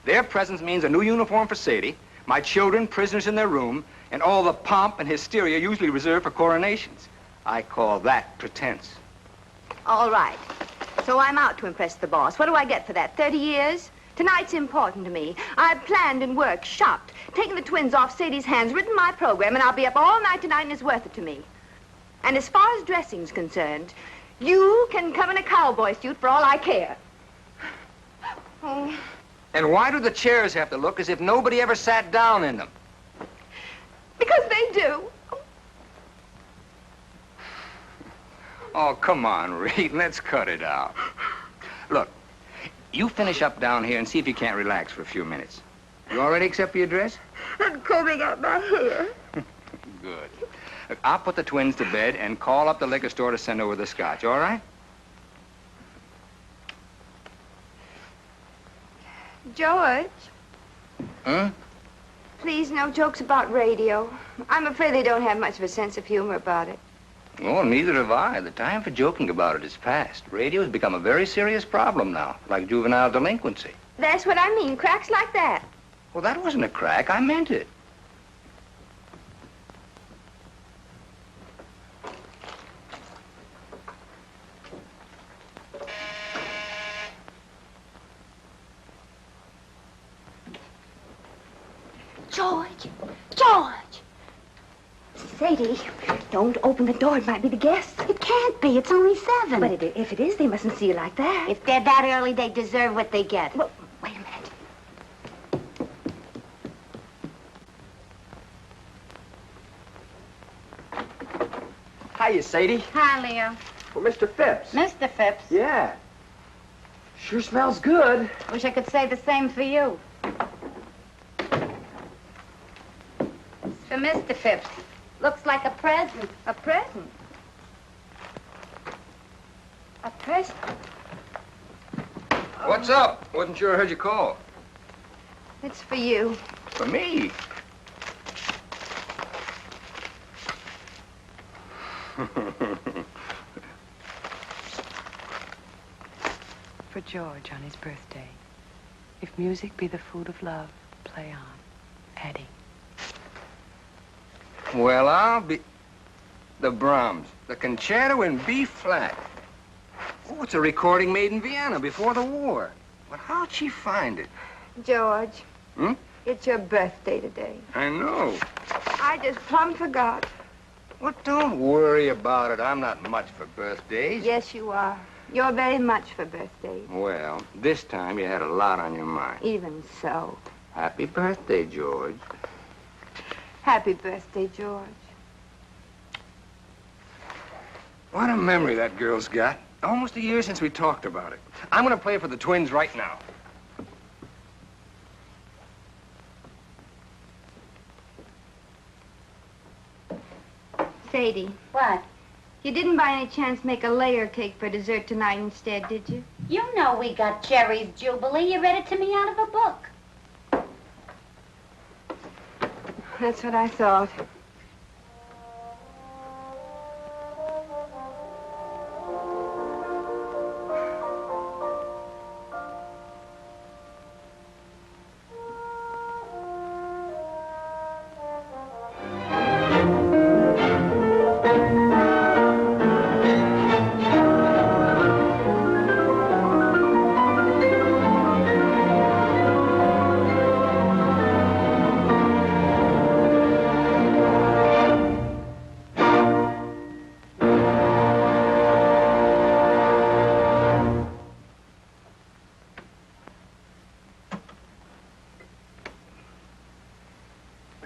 Their presence means a new uniform for Sadie, my children prisoners in their room, and all the pomp and hysteria usually reserved for coronations. I call that pretense.
All right. So I'm out to impress the boss. What do I get for that? 30 years? Tonight's important to me. I've planned and worked, shopped, taken the twins off Sadie's hands, written my program, and I'll be up all night tonight, and it's worth it to me. And as far as dressing's concerned, you can come in a cowboy suit for all I care. Oh.
And why do the chairs have to look as if nobody ever sat down in them?
Because they do.
Oh, come on, Reed. Let's cut it out. Look, you finish up down here and see if you can't relax for a few minutes. You all ready except for your dress?
I'm combing out my hair.
Good. Look, I'll put the twins to bed and call up the liquor store to send over the scotch, all right?
George.
Huh?
Please, no jokes about radio. I'm afraid they don't have much of a sense of humor about it.
Oh, neither have I. The time for joking about it is past. Radio has become a very serious problem now, like juvenile delinquency.
That's what I mean, cracks like that.
Well, that wasn't a crack. I meant it.
George! George!
Sadie, don't open the door. It might be the guests.
It can't be. It's only 7.
But if it is, they mustn't see you like that.
If they're that early, they deserve what they get.
Well, wait a minute.
Hiya, Sadie.
Hi, Leo.
Well, Mr. Phipps.
Mr. Phipps.
Yeah. Sure smells good.
Wish I could say the same for you. It's for Mr. Phipps. Looks like a present.
A present? A present?
What's up? Wasn't sure I heard you call.
It's for you.
For me?
For George on his birthday. If music be the food of love, play on. Eddie.
Well, I'll be... The Brahms. The concerto in B flat. Oh, it's a recording made in Vienna before the war. But how'd she find it?
George.
Hmm?
It's your birthday today.
I know.
I just plumb forgot.
Well, don't worry about it. I'm not much for birthdays.
Yes, you are. You're very much for birthdays.
Well, this time you had a lot on your mind.
Even so.
Happy birthday, George.
Happy birthday, George.
What a memory that girl's got. Almost a year since we talked about it. I'm going to play for the Twins right now.
Sadie.
What?
You didn't by any chance make a layer cake for dessert tonight instead, did you?
You know we got Jerry's Jubilee. You read it to me out of a book.
That's what I thought.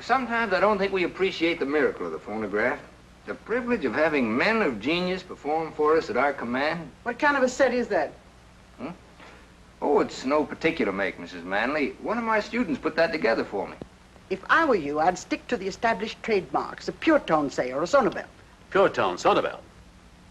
Sometimes I don't think we appreciate the miracle of the phonograph. The privilege of having men of genius perform for us at our command.
What kind of a set is that?
Oh, it's no particular make, Mrs. Manley. One of my students put that together for me.
If I were you, I'd stick to the established trademarks, a pure tone, say, or a sonobel.
Pure tone, sonobel.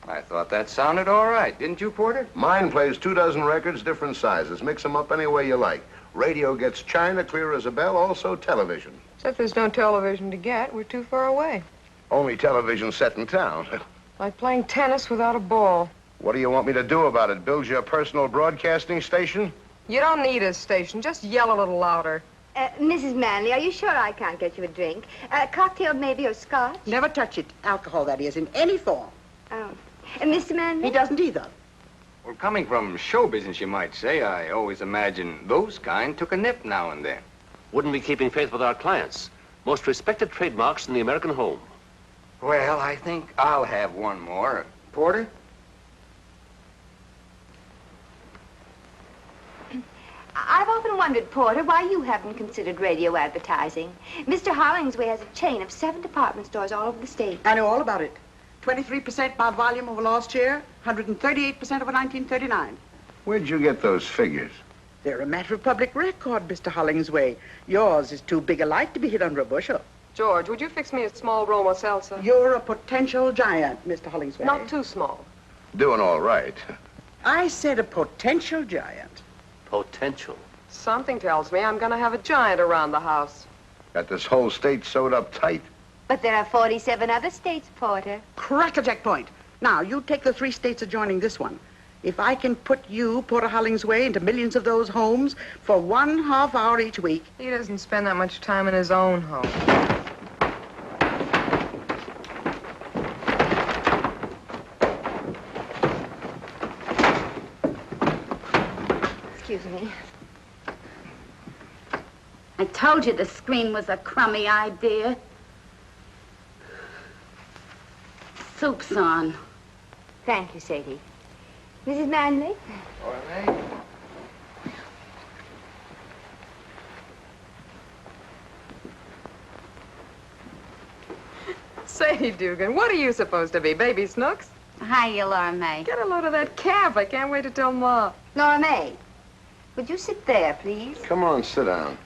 I thought that sounded all right. Didn't you, Porter?
Mine plays 24 records, different sizes. Mix them up any way you like. Radio gets china, clear as a bell, also television.
Except there's no television to get. We're too far away.
Only television set in town.
Like playing tennis without a ball.
What do you want me to do about it? Build you a personal broadcasting station?
You don't need a station. Just yell a little louder.
Mrs. Manley, are you sure I can't get you a drink? A cocktail maybe, or scotch?
Never touch it. Alcohol, that is, in any form.
Oh. Mr. Manley?
He doesn't either.
Well, coming from show business, you might say, I always imagine those kind took a nip now and then.
Wouldn't be keeping faith with our clients. Most respected trademarks in the American home.
Well, I think I'll have one more. Porter?
I've often wondered, Porter, why you haven't considered radio advertising. Mr. Hollingsway has a chain of 7 department stores all over the state.
I know all about it. 23% by volume over last year, 138% over 1939.
Where'd you get those figures?
They're a matter of public record, Mr. Hollingsway. Yours is too big a light to be hid under a bushel.
George, would you fix me a small Roma salsa?
You're a potential giant, Mr. Hollingsway.
Not too small.
Doing all right.
I said a potential giant.
Potential.
Something tells me I'm going to have a giant around the house.
Got this whole state sewed up tight.
But there are 47 other states, Porter.
Crackerjack point. Now, you take the 3 states adjoining this one. If I can put you, Porter Hollingsway, into millions of those homes for 1/2 hour each week.
He doesn't spend that much time in his own home.
Excuse me.
I told you the screen was a crummy idea. Soup's on.
Thank you, Sadie. Mrs. Manley?
All right.
Sadie Dugan, what are you supposed to be, Baby Snooks?
Hiya, Laura May.
Get a load of that calf. I can't wait to tell Ma.
Nora May, would you sit there, please?
Come on, sit down.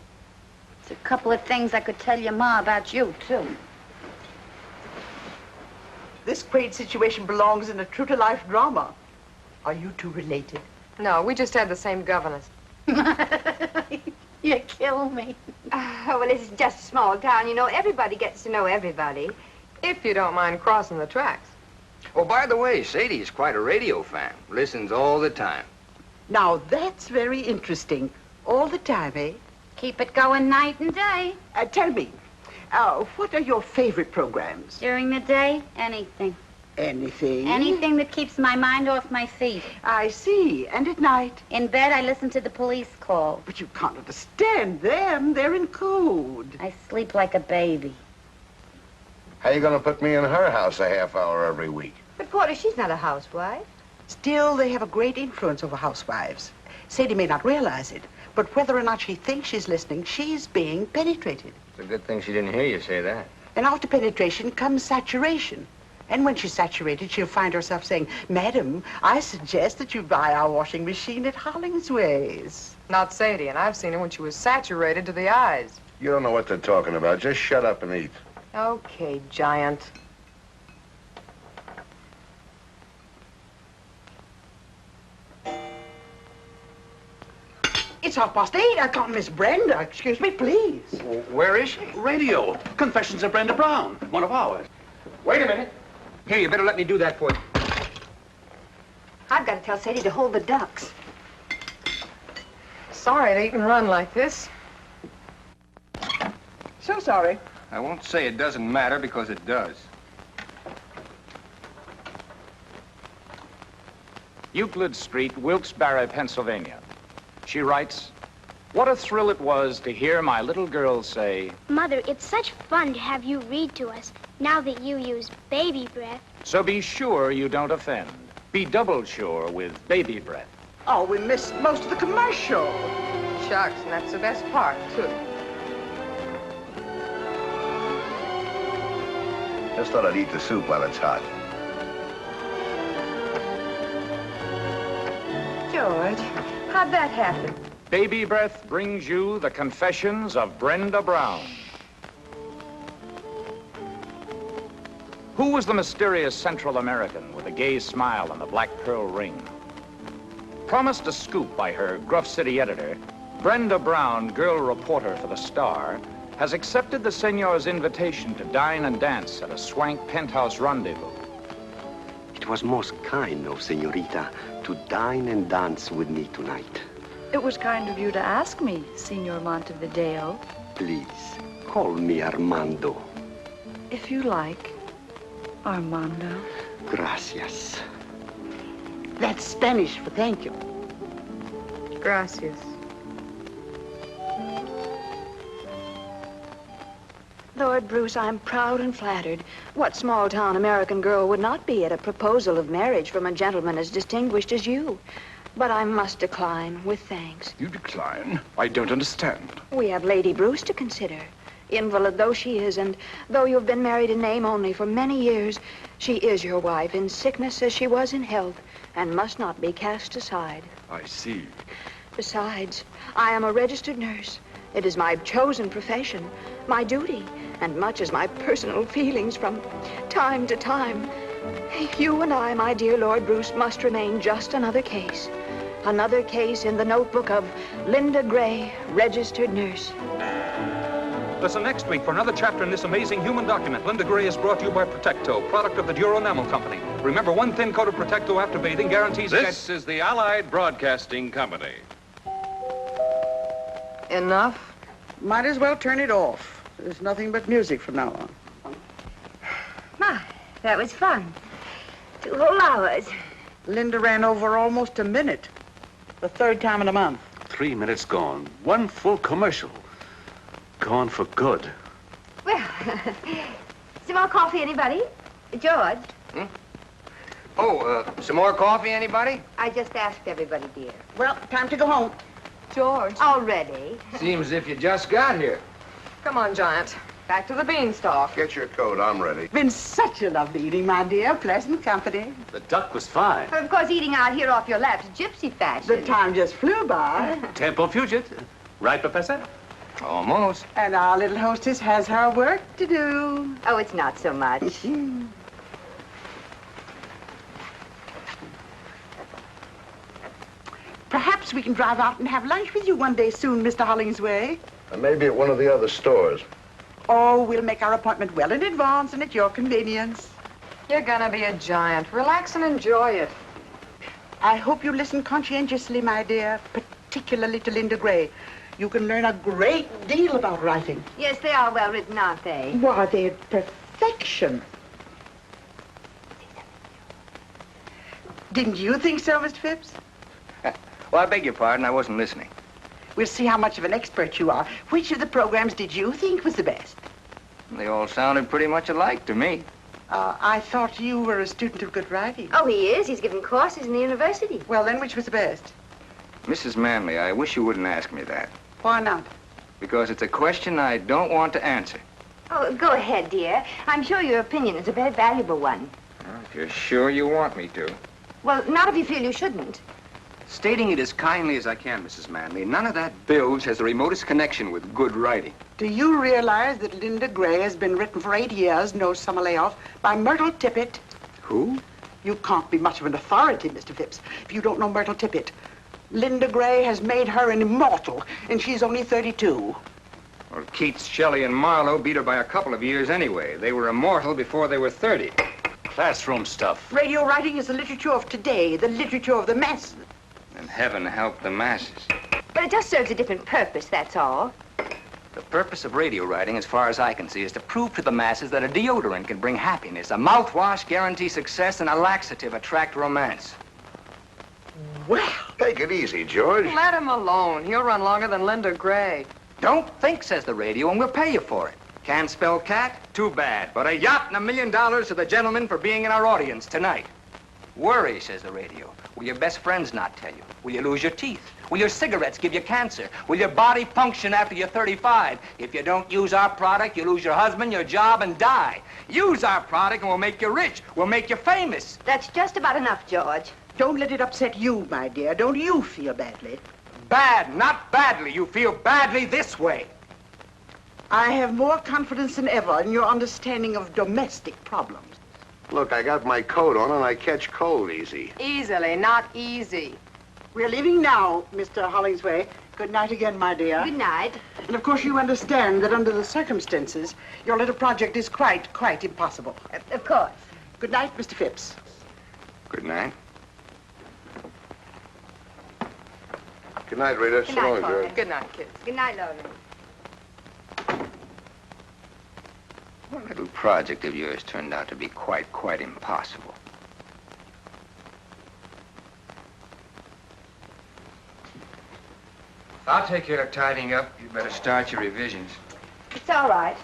There's a couple of things I could tell your Ma about you, too.
This quaint situation belongs in a true-to-life drama. Are you two related?
No, we just had the same governess.
You kill me.
Oh, well, it's just a small town. You know, everybody gets to know everybody.
If you don't mind crossing the tracks.
Oh, by the way, Sadie's quite a radio fan. Listens all the time.
Now, that's very interesting. All the time, eh?
Keep it going night and day.
Tell me, what are your favorite programs?
During the day, anything.
Anything?
Anything that keeps my mind off my feet.
I see. And at night?
In bed, I listen to the police call.
But you can't understand them. They're in code.
I sleep like a baby.
How you gonna put me in her house a half hour every week?
But, Porter, she's not a housewife.
Still, they have a great influence over housewives. Sadie may not realize it, but whether or not she thinks she's listening, she's being penetrated.
It's a good thing she didn't hear you say that.
And after penetration comes saturation. And when she's saturated, she'll find herself saying, Madam, I suggest that you buy our washing machine at Hollingsway's.
Not Sadie, and I've seen her when she was saturated to the eyes.
You don't know what they're talking about. Just shut up and eat.
Okay, Giant.
It's 8:30. I can't miss Brenda. Excuse me, please.
Where is she?
Radio. Confessions of Brenda Brown. One of ours.
Wait a minute. Here, you better let me do that for you.
I've got to tell Sadie to hold the ducks.
Sorry to eat and run like this.
So sorry.
I won't say it doesn't matter because it does.
Euclid Street, Wilkes-Barre, Pennsylvania. She writes, "What a thrill it was to hear my little girl say,
Mother, it's such fun to have you read to us now that you use baby breath.
so be sure you don't offend. Be double sure with baby breath."
Oh, we missed most of the commercial.
Shucks, and that's the best part, too.
Just thought I'd eat the soup while it's hot.
George, how'd that happen?
Baby Breath brings you the confessions of Brenda Brown. Who was the mysterious Central American with a gay smile and the black pearl ring? Promised a scoop by her Gruff City editor, Brenda Brown, girl reporter for The Star, has accepted the senor's invitation to dine and dance at a swank penthouse rendezvous.
It was most kind of Senorita to dine and dance with me tonight.
It was kind of you to ask me, Signor Montevideo.
Please, call me Armando.
If you like, Armando.
Gracias.
That's Spanish for thank you.
Gracias.
Lord Bruce, I'm proud and flattered. What small-town American girl would not be at a proposal of marriage from a gentleman as distinguished as you? But I must decline with thanks.
You decline? I don't understand.
We have Lady Bruce to consider. Invalid though she is, and though you've been married in name only for many years, she is your wife in sickness as she was in health, and must not be cast aside.
I see.
Besides, I am a registered nurse. It is my chosen profession, my duty, and much as my personal feelings from time to time. You and I, my dear Lord Bruce, must remain just another case. Another case in the notebook of Linda Gray, registered nurse.
Listen next week for another chapter in this amazing human document. Linda Gray is brought to you by Protecto, product of the Duro Enamel Company. Remember, one thin coat of Protecto after bathing guarantees...
This is the Allied Broadcasting Company.
Enough?
Might as well turn it off. There's nothing but music from now on.
My, that was fun. 2 whole hours.
Linda ran over almost a minute. The 3rd time in a month.
3 minutes gone. 1 full commercial. Gone for good.
Well, some more coffee, anybody? George?
Some more coffee, anybody?
I just asked everybody, dear.
Well, time to go home.
George.
Already?
Seems as if you just got here.
Come on, Giant. Back to the beanstalk.
Get your coat. I'm ready.
Been such a lovely evening, my dear. Pleasant company.
The duck was fine.
Of course, eating out here off your lap's gypsy fashion.
The time just flew by.
Tempo fugit. Right, Professor?
Almost.
And our little hostess has her work to do.
Oh, it's not so much.
Perhaps we can drive out and have lunch with you one day soon, Mr. Hollingsway.
And maybe at one of the other stores.
Oh, we'll make our appointment well in advance and at your convenience.
You're gonna be a giant. Relax and enjoy it.
I hope you listen conscientiously, my dear, particularly to Linda Gray. You can learn a great deal about writing.
Yes, they are well written, aren't they?
Why, they're perfection. Didn't you think so, Mr. Phipps?
Well, I beg your pardon. I wasn't listening.
We'll see how much of an expert you are. Which of the programs did you think was the best?
They all sounded pretty much alike to me.
I thought you were a student of good writing.
Oh, he is. He's given courses in the university.
Well, then, which was the best?
Mrs. Manley, I wish you wouldn't ask me that.
Why not?
Because it's a question I don't want to answer.
Oh, go ahead, dear. I'm sure your opinion is a very valuable one.
Well, if you're sure you want me to.
Well, not if you feel you shouldn't.
Stating it as kindly as I can, Mrs. Manley, none of that bilge has the remotest connection with good writing.
Do you realize that Linda Gray has been written for 8 years, no summer layoff, by Myrtle Tippett?
Who?
You can't be much of an authority, Mr. Phipps, if you don't know Myrtle Tippett. Linda Gray has made her an immortal, and she's only 32.
Well, Keats, Shelley, and Marlowe beat her by a couple of years anyway. They were immortal before they were 30.
Classroom stuff.
Radio writing is the literature of today, the literature of the masses.
And heaven help the masses.
But it just serves a different purpose, that's all.
The purpose of radio writing, as far as I can see, is to prove to the masses that a deodorant can bring happiness, a mouthwash guarantee success, and a laxative attract romance.
Well, take it easy, George.
Let him alone. He'll run longer than Linda Gray.
Don't think, says the radio, and we'll pay you for it. Can't spell cat? Too bad. But a yacht and $1 million to the gentleman for being in our audience tonight. Worry, says the radio. Will your best friends not tell you? Will you lose your teeth? Will your cigarettes give you cancer? Will your body function after you're 35? If you don't use our product, you lose your husband, your job, and die. Use our product and we'll make you rich. We'll make you famous.
That's just about enough, George.
Don't let it upset you, my dear. Don't you feel badly.
Bad, not badly. You feel badly this way.
I have more confidence than ever in your understanding of domestic problems.
Look, I got my coat on and I catch cold easy.
Easily, not easy.
We're leaving now, Mr. Hollingsway. Good night again, my dear.
Good night.
And of course you understand that under the circumstances, your little project is quite impossible.
Of course.
Good night, Mr. Phipps.
Good night.
Good night, Rita.
Good
So long,
night,
George.
Paul.
Good night, kids.
Good night, Logan.
One little project of yours turned out to be quite impossible. I'll take care of tidying up. You better start your revisions.
It's all right.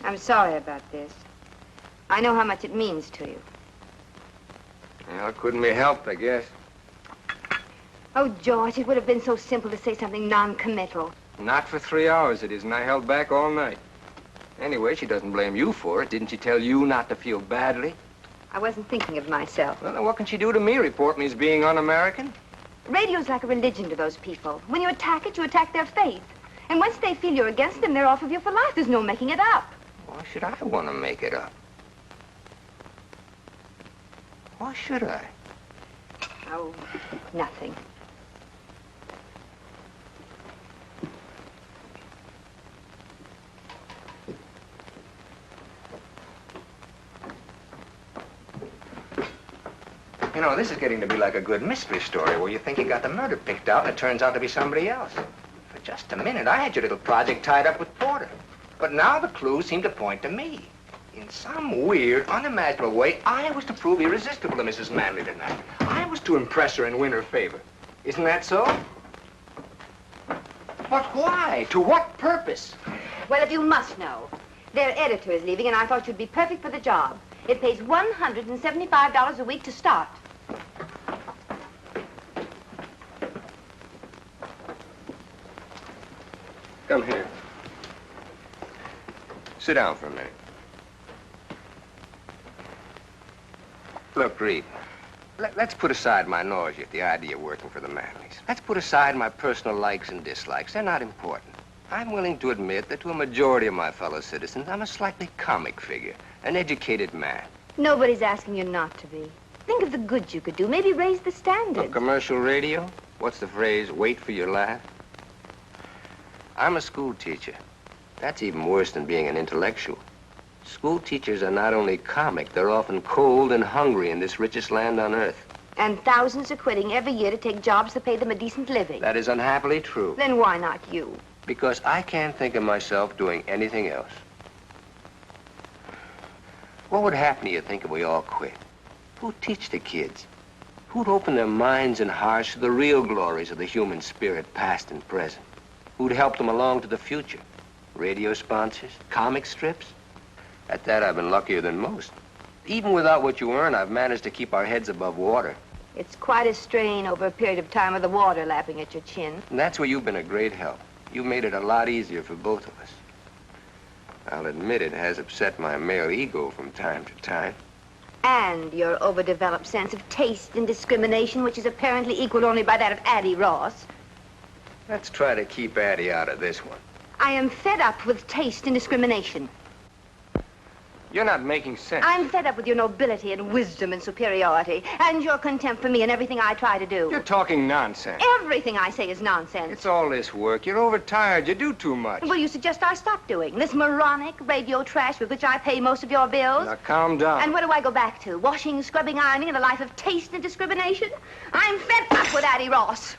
I'm sorry about this. I know how much it means to you.
Well, it couldn't be helped, I guess.
Oh, George, it would have been so simple to say something non-committal.
Not for 3 hours it isn't. I held back all night. Anyway, she doesn't blame you for it. Didn't she tell you not to feel badly?
I wasn't thinking of myself.
Well, then what can she do to me? Report me as being un-American?
Radio's like a religion to those people. When you attack it, you attack their faith. And once they feel you're against them, they're off of you for life. There's no making it up.
Why should I want to make it up? Why should I?
Oh, nothing.
You know, this is getting to be like a good mystery story where you think you got the murder picked out and it turns out to be somebody else. For just a minute, I had your little project tied up with Porter. But now the clues seem to point to me. In some weird, unimaginable way, I was to prove irresistible to Mrs. Manley tonight. I was to impress her and win her favor. Isn't that so? But why? To what purpose?
Well, if you must know, their editor is leaving, and I thought you'd be perfect for the job. It pays $175 a week to start.
Come here. Sit down for a minute. Look, Reed, let's put aside my nausea at the idea of working for the Manleys. Let's put aside my personal likes and dislikes. They're not important. I'm willing to admit that to a majority of my fellow citizens, I'm a slightly comic figure, an educated man.
Nobody's asking you not to be. Think of the good you could do. Maybe raise the standards.
On commercial radio? What's the phrase? Wait for your laugh? I'm a school teacher. That's even worse than being an intellectual. School teachers are not only comic, they're often cold and hungry in this richest land on earth.
And thousands are quitting every year to take jobs that pay them a decent living.
That is unhappily true.
Then why not you?
Because I can't think of myself doing anything else.
What would happen, do you think, if we all quit? Who'd teach the kids? Who'd open their minds and hearts to the real glories of the human spirit, past and present? Who'd help them along to the future? Radio sponsors? Comic strips? At that, I've been luckier than most. Even without what you earn, I've managed to keep our heads above water.
It's quite a strain over a period of time with the water lapping at your chin.
And that's where you've been a great help. You've made it a lot easier for both of us. I'll admit it has upset my male ego from time to time.
And your overdeveloped sense of taste and discrimination, which is apparently equaled only by that of Addie Ross.
Let's try to keep Addie out of this one.
I am fed up with taste and discrimination.
You're not making sense.
I'm fed up with your nobility and wisdom and superiority, and your contempt for me and everything I try to do.
You're talking nonsense.
Everything I say is nonsense.
It's all this work. You're overtired. You do too much.
Well, you suggest I stop doing this moronic radio trash with which I pay most of your bills?
Now, calm down.
And where do I go back to? Washing, scrubbing, ironing, and a life of taste and discrimination? I'm fed up with Addie Ross.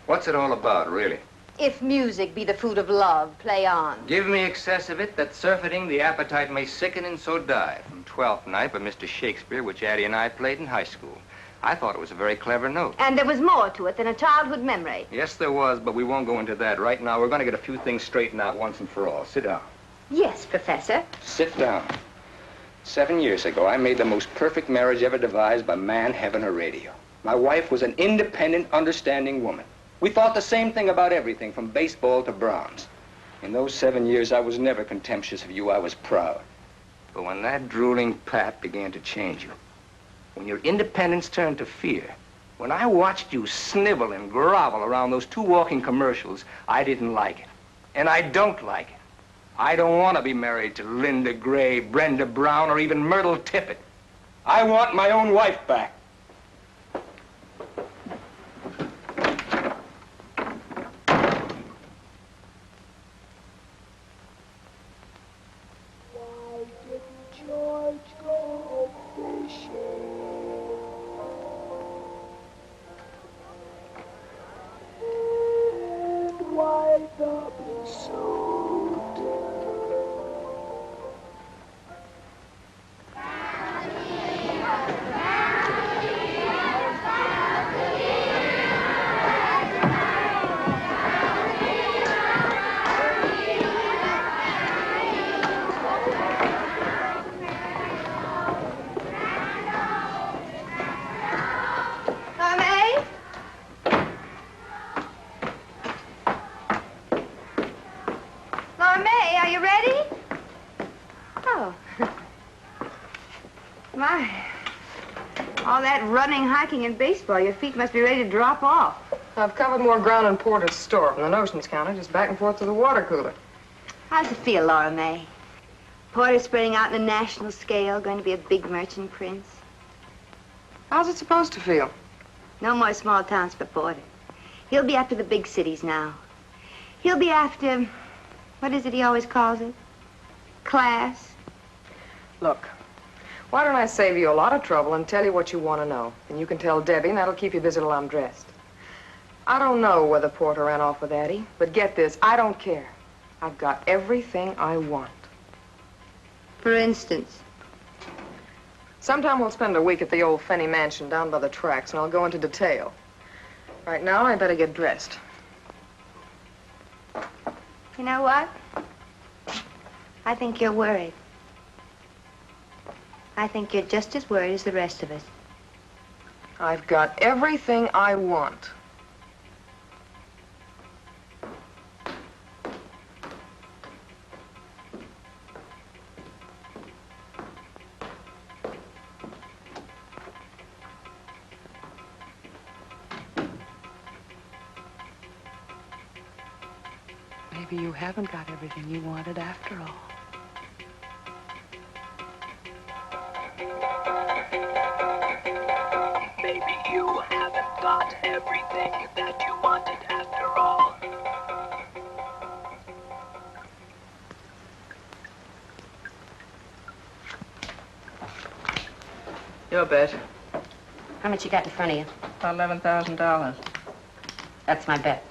What's it all about, really?
If music be the food of love, play on.
Give me excess of it, that surfeiting the appetite may sicken and so die. From Twelfth Night by Mr. Shakespeare, which Addie and I played in high school. I thought it was a very clever note.
And there was more to it than a childhood memory.
Yes, there was, but we won't go into that right now. We're going to get a few things straightened out once and for all. Sit down.
Yes, Professor.
Sit down. 7 years ago, I made the most perfect marriage ever devised by man, heaven, or radio. My wife was an independent, understanding woman. We thought the same thing about everything, from baseball to Browns. In those 7 years, I was never contemptuous of you. I was proud. But when that drooling pap began to change you, when your independence turned to fear, when I watched you snivel and grovel around those two walking commercials, I didn't like it. And I don't like it. I don't want to be married to Linda Gray, Brenda Brown, or even Myrtle Tippett. I want my own wife back.
Running, hiking, and baseball, your feet must be ready to drop off.
I've covered more ground in Porter's store from the notions counter, just back and forth to the water cooler.
How's it feel, Laura May? Porter spreading out on a national scale, going to be a big merchant prince.
How's it supposed to feel?
No more small towns for Porter. He'll be after the big cities now. He'll be after, what is it he always calls it? Class.
Look. Why don't I save you a lot of trouble and tell you what you want to know? And you can tell Debbie, and that'll keep you busy till I'm dressed. I don't know whether Porter ran off with Addie, but get this, I don't care. I've got everything I want.
For instance?
Sometime we'll spend a week at the old Fenny Mansion down by the tracks, and I'll go into detail. Right now, I better get dressed.
You know what? I think you're worried. I think you're just as worried as the rest of us.
I've got everything I want.
Maybe you haven't got everything you wanted after all.
Maybe you haven't got everything that you wanted after all.
Your bet.
How much you got in front of you?
About $11,000.
That's my bet.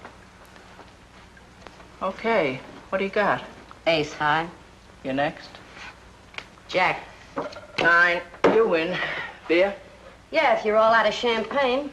Okay. What do you got?
Ace high.
You next?
Jack.
9. You win. Beer?
Yeah, if you're all out of champagne.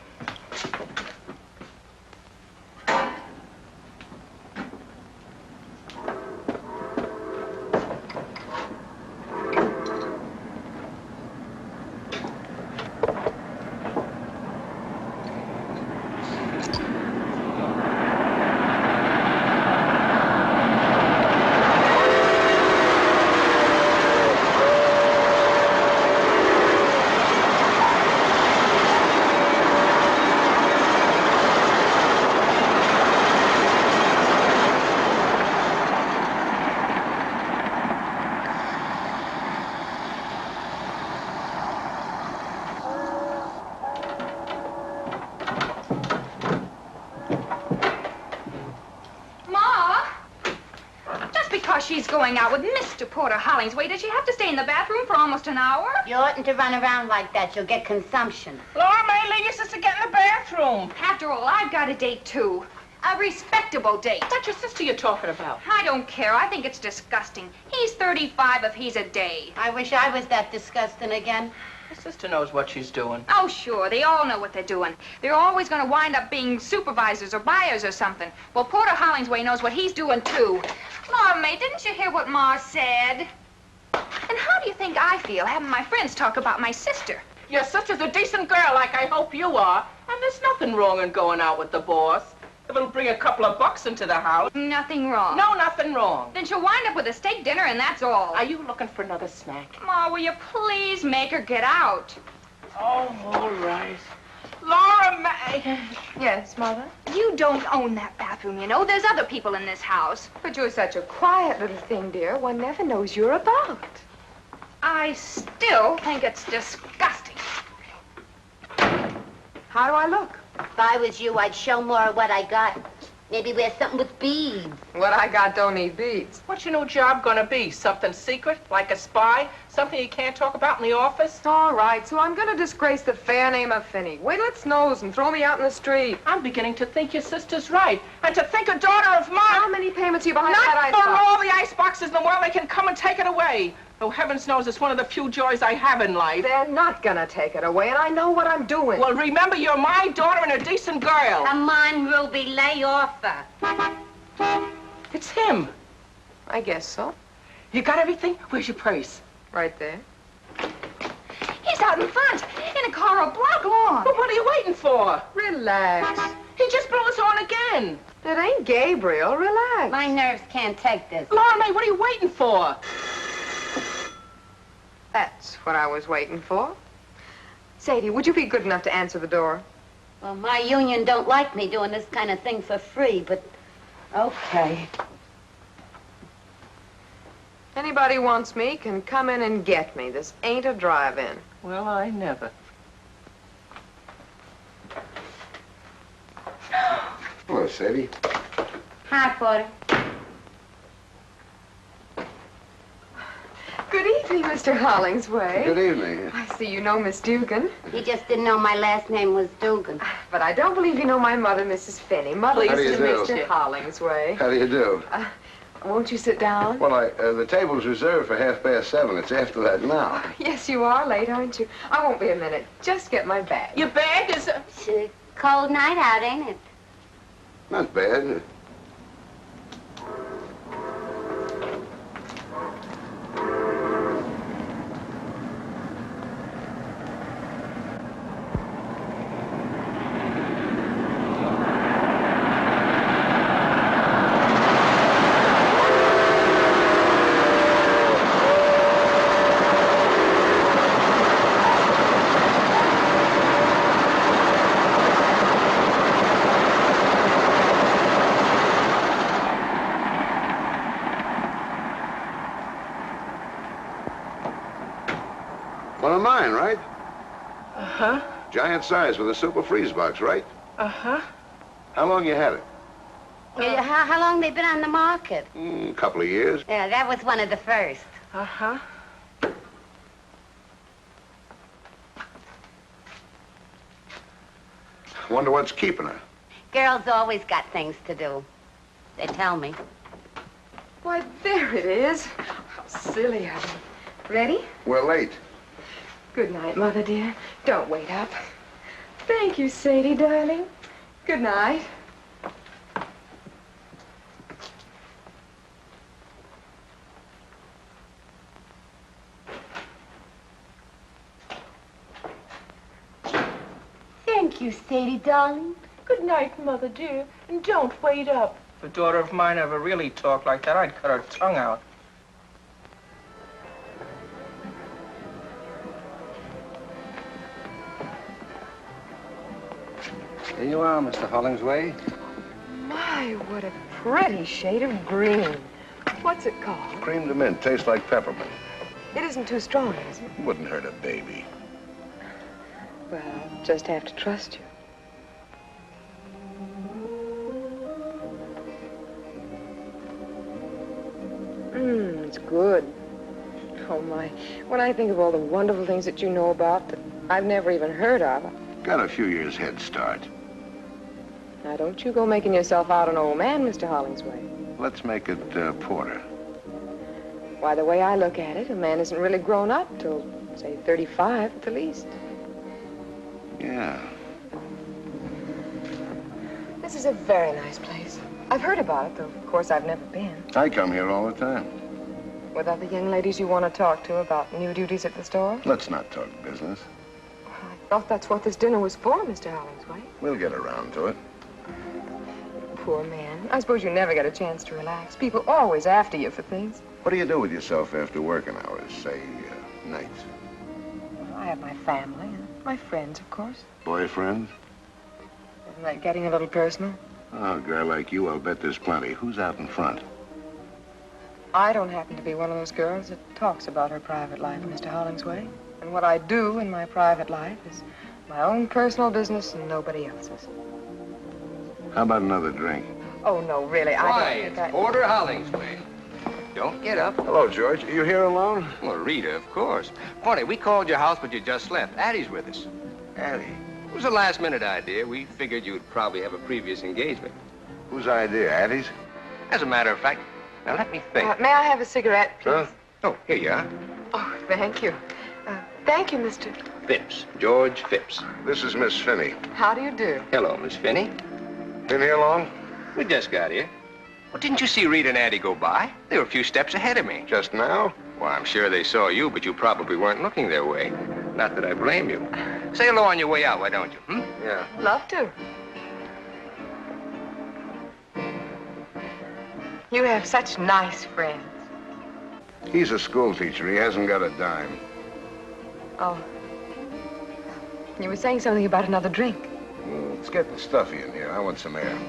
She's going out with Mr. Porter Hollingsway. Does she have to stay in the bathroom for almost an hour?
You oughtn't to run around like that. You'll get consumption.
Laura May, leave your sister get in the bathroom.
After all, I've got a date, too. A respectable date.
That's your sister you're talking about.
I don't care. I think it's disgusting. He's 35 if he's a day.
I wish I was that disgusting again.
Your sister knows what she's doing.
Oh, sure. They all know what they're doing. They're always going to wind up being supervisors or buyers or something. Well, Porter Hollingsway knows what he's doing, too. Laura May, didn't you hear what Ma said? And how do you think I feel having my friends talk about my sister?
Your sister's a decent girl like I hope you are. And there's nothing wrong in going out with the boss. If it'll bring a couple of bucks into the house.
Nothing wrong.
No, nothing wrong.
Then she'll wind up with a steak dinner and that's all.
Are you looking for another snack?
Ma, will you please make her get out?
Oh, all right. Laura May.
Yes, Mother?
You don't own that bathroom, you know. There's other people in this house.
But you're such a quiet little thing, dear. One never knows you're about.
I still think it's disgusting.
How do I look?
If I was you, I'd show more of what I got. Maybe wear something with beads.
What I got don't need beads.
What's your new job gonna be? Something secret, like a spy? Something you can't talk about in the office?
All right, so I'm gonna disgrace the fair name of Finney. Wait till it snows and throw me out in the street.
I'm beginning to think your sister's right. And to think a daughter of mine...
How many payments are you behind that
Not for
icebox?
all the ice boxes in the world, they can come and take it away. Oh, heavens knows it's one of the few joys I have in life.
They're not gonna take it away, and I know what I'm doing.
Well, remember, you're my daughter and a decent girl.
Come on, Ruby, lay off her.
It's him.
I guess so.
You got everything? Where's your purse?
Right there.
He's out in front, in a car a block long.
Well, what are you waiting for?
Relax.
He just blew us on again.
It ain't Gabriel. Relax.
My nerves can't take this.
Laura May, what are you waiting for?
That's what I was waiting for. Sadie, would you be good enough to answer the door?
Well, my union don't like me doing this kind of thing for free, but okay.
Anybody wants me can come in and get me. This ain't a drive-in.
Well, I never.
Hello, Sadie.
Hi, Porter.
Good evening, Mr. Hollingsway.
Good evening.
I see you know Miss Dugan.
He just didn't know my last name was Dugan.
But I don't believe you know my mother, Mrs. Finney. Mother
How do
is
you
to
do?
Mr. Hollingsway.
How do you do?
Won't you sit down?
Well, the table's reserved for 7:30. It's after that now.
Yes, you are late, aren't you? I won't be a minute. Just get my bag.
Your bag is...
It's a cold night out, ain't it?
Not bad. One of mine, right?
Uh-huh.
Giant size with a super freeze box, right?
Uh-huh.
How long you had it?
How long they been on the market?
A couple of years.
Yeah, that was one of the first.
Uh-huh.
Wonder what's keeping her.
Girls always got things to do. They tell me.
Why, there it is. How silly of me.
Ready?
We're late.
Good night, Mother dear. Don't wait up. Thank you, Sadie, darling. Good night.
Thank you, Sadie, darling.
Good night, Mother dear, and don't wait up. If a daughter of mine ever really talked like that, I'd cut her tongue out.
Here you are, Mr. Hollingsway.
My, what a pretty shade of green. What's it called?
Cream de mint. Tastes like peppermint.
It isn't too strong, is it?
Wouldn't hurt a baby.
Well, I'll just have to trust you. It's good. Oh, my. When I think of all the wonderful things that you know about that I've never even heard of.
Got a few years head start.
Now, don't you go making yourself out an old man, Mr. Hollingsway.
Let's make it Porter.
Why, the way I look at it, a man isn't really grown up till, say, 35 at the least.
Yeah.
This is a very nice place. I've heard about it, though, of course, I've never been.
I come here all the time.
With other young ladies you want to talk to about new duties at the store?
Let's not talk business.
I thought that's what this dinner was for, Mr. Hollingsway.
We'll get around to it.
Poor man. I suppose you never get a chance to relax. People always after you for things.
What do you do with yourself after working hours, say, nights?
I have my family and my friends, of course.
Boyfriends?
Isn't that getting a little personal?
Oh, a girl like you, I'll bet there's plenty. Who's out in front?
I don't happen to be one of those girls that talks about her private life, Mr. Hollingsway. And what I do in my private life is my own personal business and nobody else's.
How about another drink?
Oh, no, really, I don't think I...
Porter Hollingsway. Don't get up.
Hello, George. Are you here alone?
Well, Rita, of course. Funny, we called your house, but you just left. Addie's with us.
Addie?
It was a last-minute idea. We figured you'd probably have a previous engagement.
Whose idea? Addie's?
As a matter of fact, now let me think.
May I have a cigarette, please?
Huh?
Oh, here you are.
Oh, thank you. Thank you, Mr.
Phipps. George Phipps.
This is Miss Finney.
How do you do?
Hello, Miss Finney.
Been here long?
We just got here. Well, didn't you see Rita and Addie go by? They were a few steps ahead of me.
Just now?
Well, I'm sure they saw you, but you probably weren't looking their way. Not that I blame you. Say hello on your way out, why don't you?
Yeah.
Love to. You have such nice friends.
He's a school teacher. He hasn't got a dime.
Oh. You were saying something about another drink.
Well, it's getting stuffy in here. I want some air.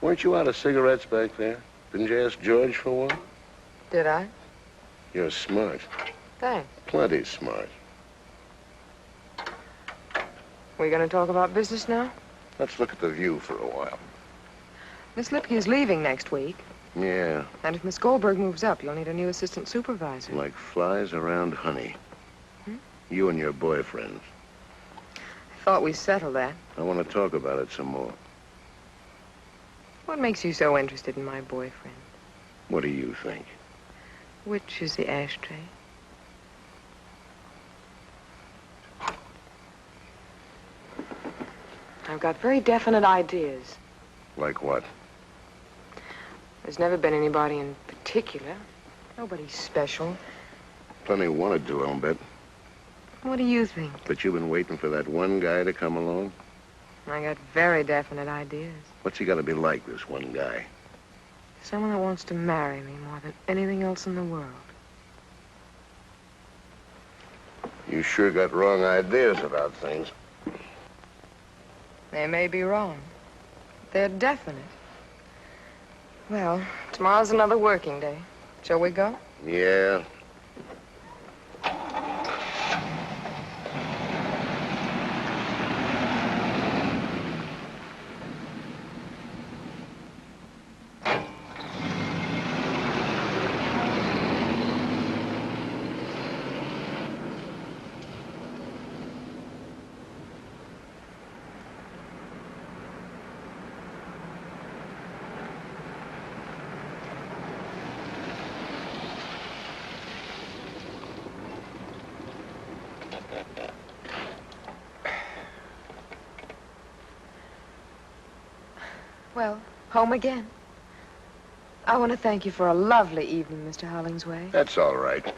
Weren't you out of cigarettes back there? Didn't you ask George for one?
Did I?
You're smart.
Thanks.
Plenty smart.
We going to talk about business now?
Let's look at the view for a while.
Miss Lipke is leaving next week.
Yeah.
And if Miss Goldberg moves up, you'll need a new assistant supervisor.
Like flies around honey. You and your boyfriends.
I thought we settled that.
I want to talk about it some more.
What makes you so interested in my boyfriend?
What do you think?
Which is the ashtray? I've got very definite ideas.
Like what?
There's never been anybody in particular. Nobody special.
Plenty wanted to, I'll bet.
What do you think?
But you've been waiting for that one guy to come along?
I got very definite ideas.
What's he got to be like, this one guy?
Someone that wants to marry me more than anything else in the world.
You sure got wrong ideas about things.
They may be wrong. They're definite. Well, tomorrow's another working day. Shall we go?
Yeah.
Well, home again. I want to thank you for a lovely evening, Mr. Hollingsway.
That's all right.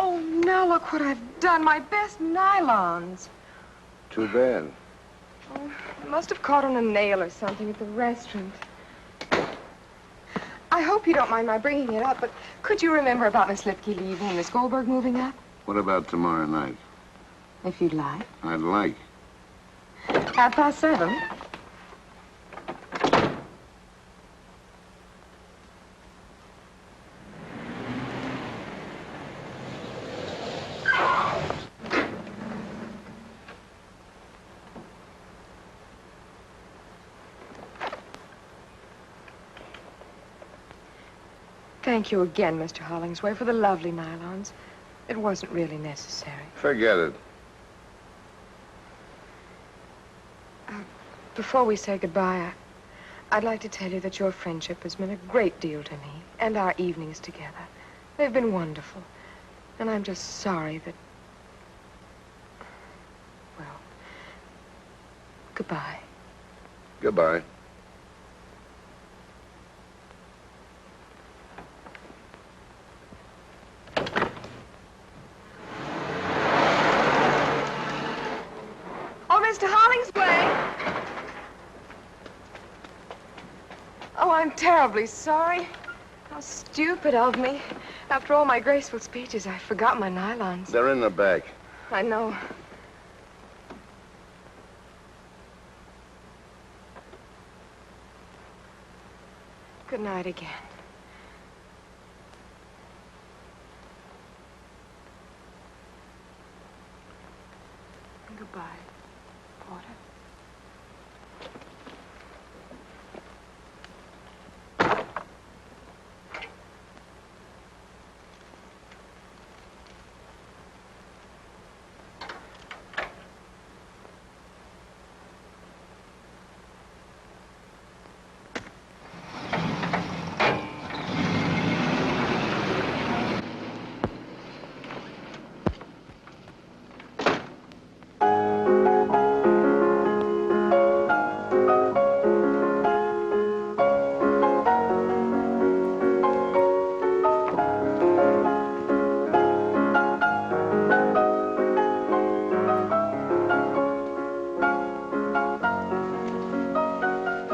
Oh, now look what I've done. My best nylons.
Too bad.
Oh, I must have caught on a nail or something at the restaurant. I hope you don't mind my bringing it up, but could you remember about Miss Lipke leaving and Miss Goldberg moving up?
What about tomorrow night?
If you'd like.
I'd like.
7:30. Thank you again, Mr. Hollingsway, for the lovely nylons. It wasn't really necessary.
Forget it.
Before we say goodbye, I'd like to tell you that your friendship has meant a great deal to me, and our evenings together. They've been wonderful. And I'm just sorry that... Well, goodbye.
Goodbye.
Oh, Mr. Hollingsway! Oh, I'm terribly sorry. How stupid of me. After all my graceful speeches, I forgot my nylons.
They're in the bag.
I know. Good night again. And goodbye, Porter.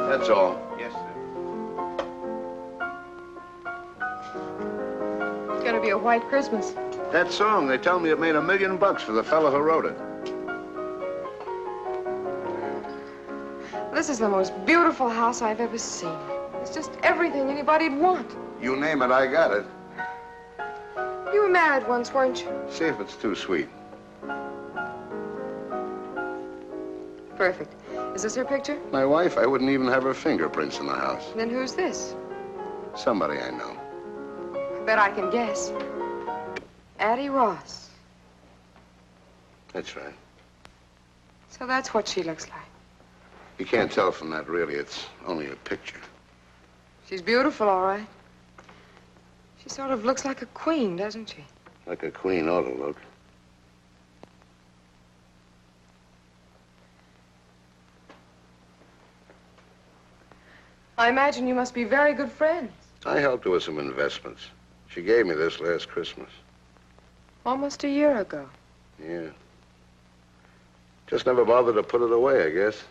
That's all. Yes, sir.
It's gonna be a white Christmas.
That song, they tell me it made $1 million for the fellow who wrote it.
This is the most beautiful house I've ever seen. It's just everything anybody'd want.
You name it, I got it.
You were married once, weren't you?
See if it's too sweet.
Perfect. Is this her picture?
My wife, I wouldn't even have her fingerprints in the house.
Then who's this?
Somebody I know.
I bet I can guess. Addie Ross.
That's right.
So that's what she looks like.
You can't tell from that, really. It's only a picture.
She's beautiful, all right. She sort of looks like a queen, doesn't she?
Like a queen ought to look.
I imagine you must be very good friends.
I helped her with some investments. She gave me this last Christmas.
Almost a year ago.
Yeah. Just never bothered to put it away, I guess.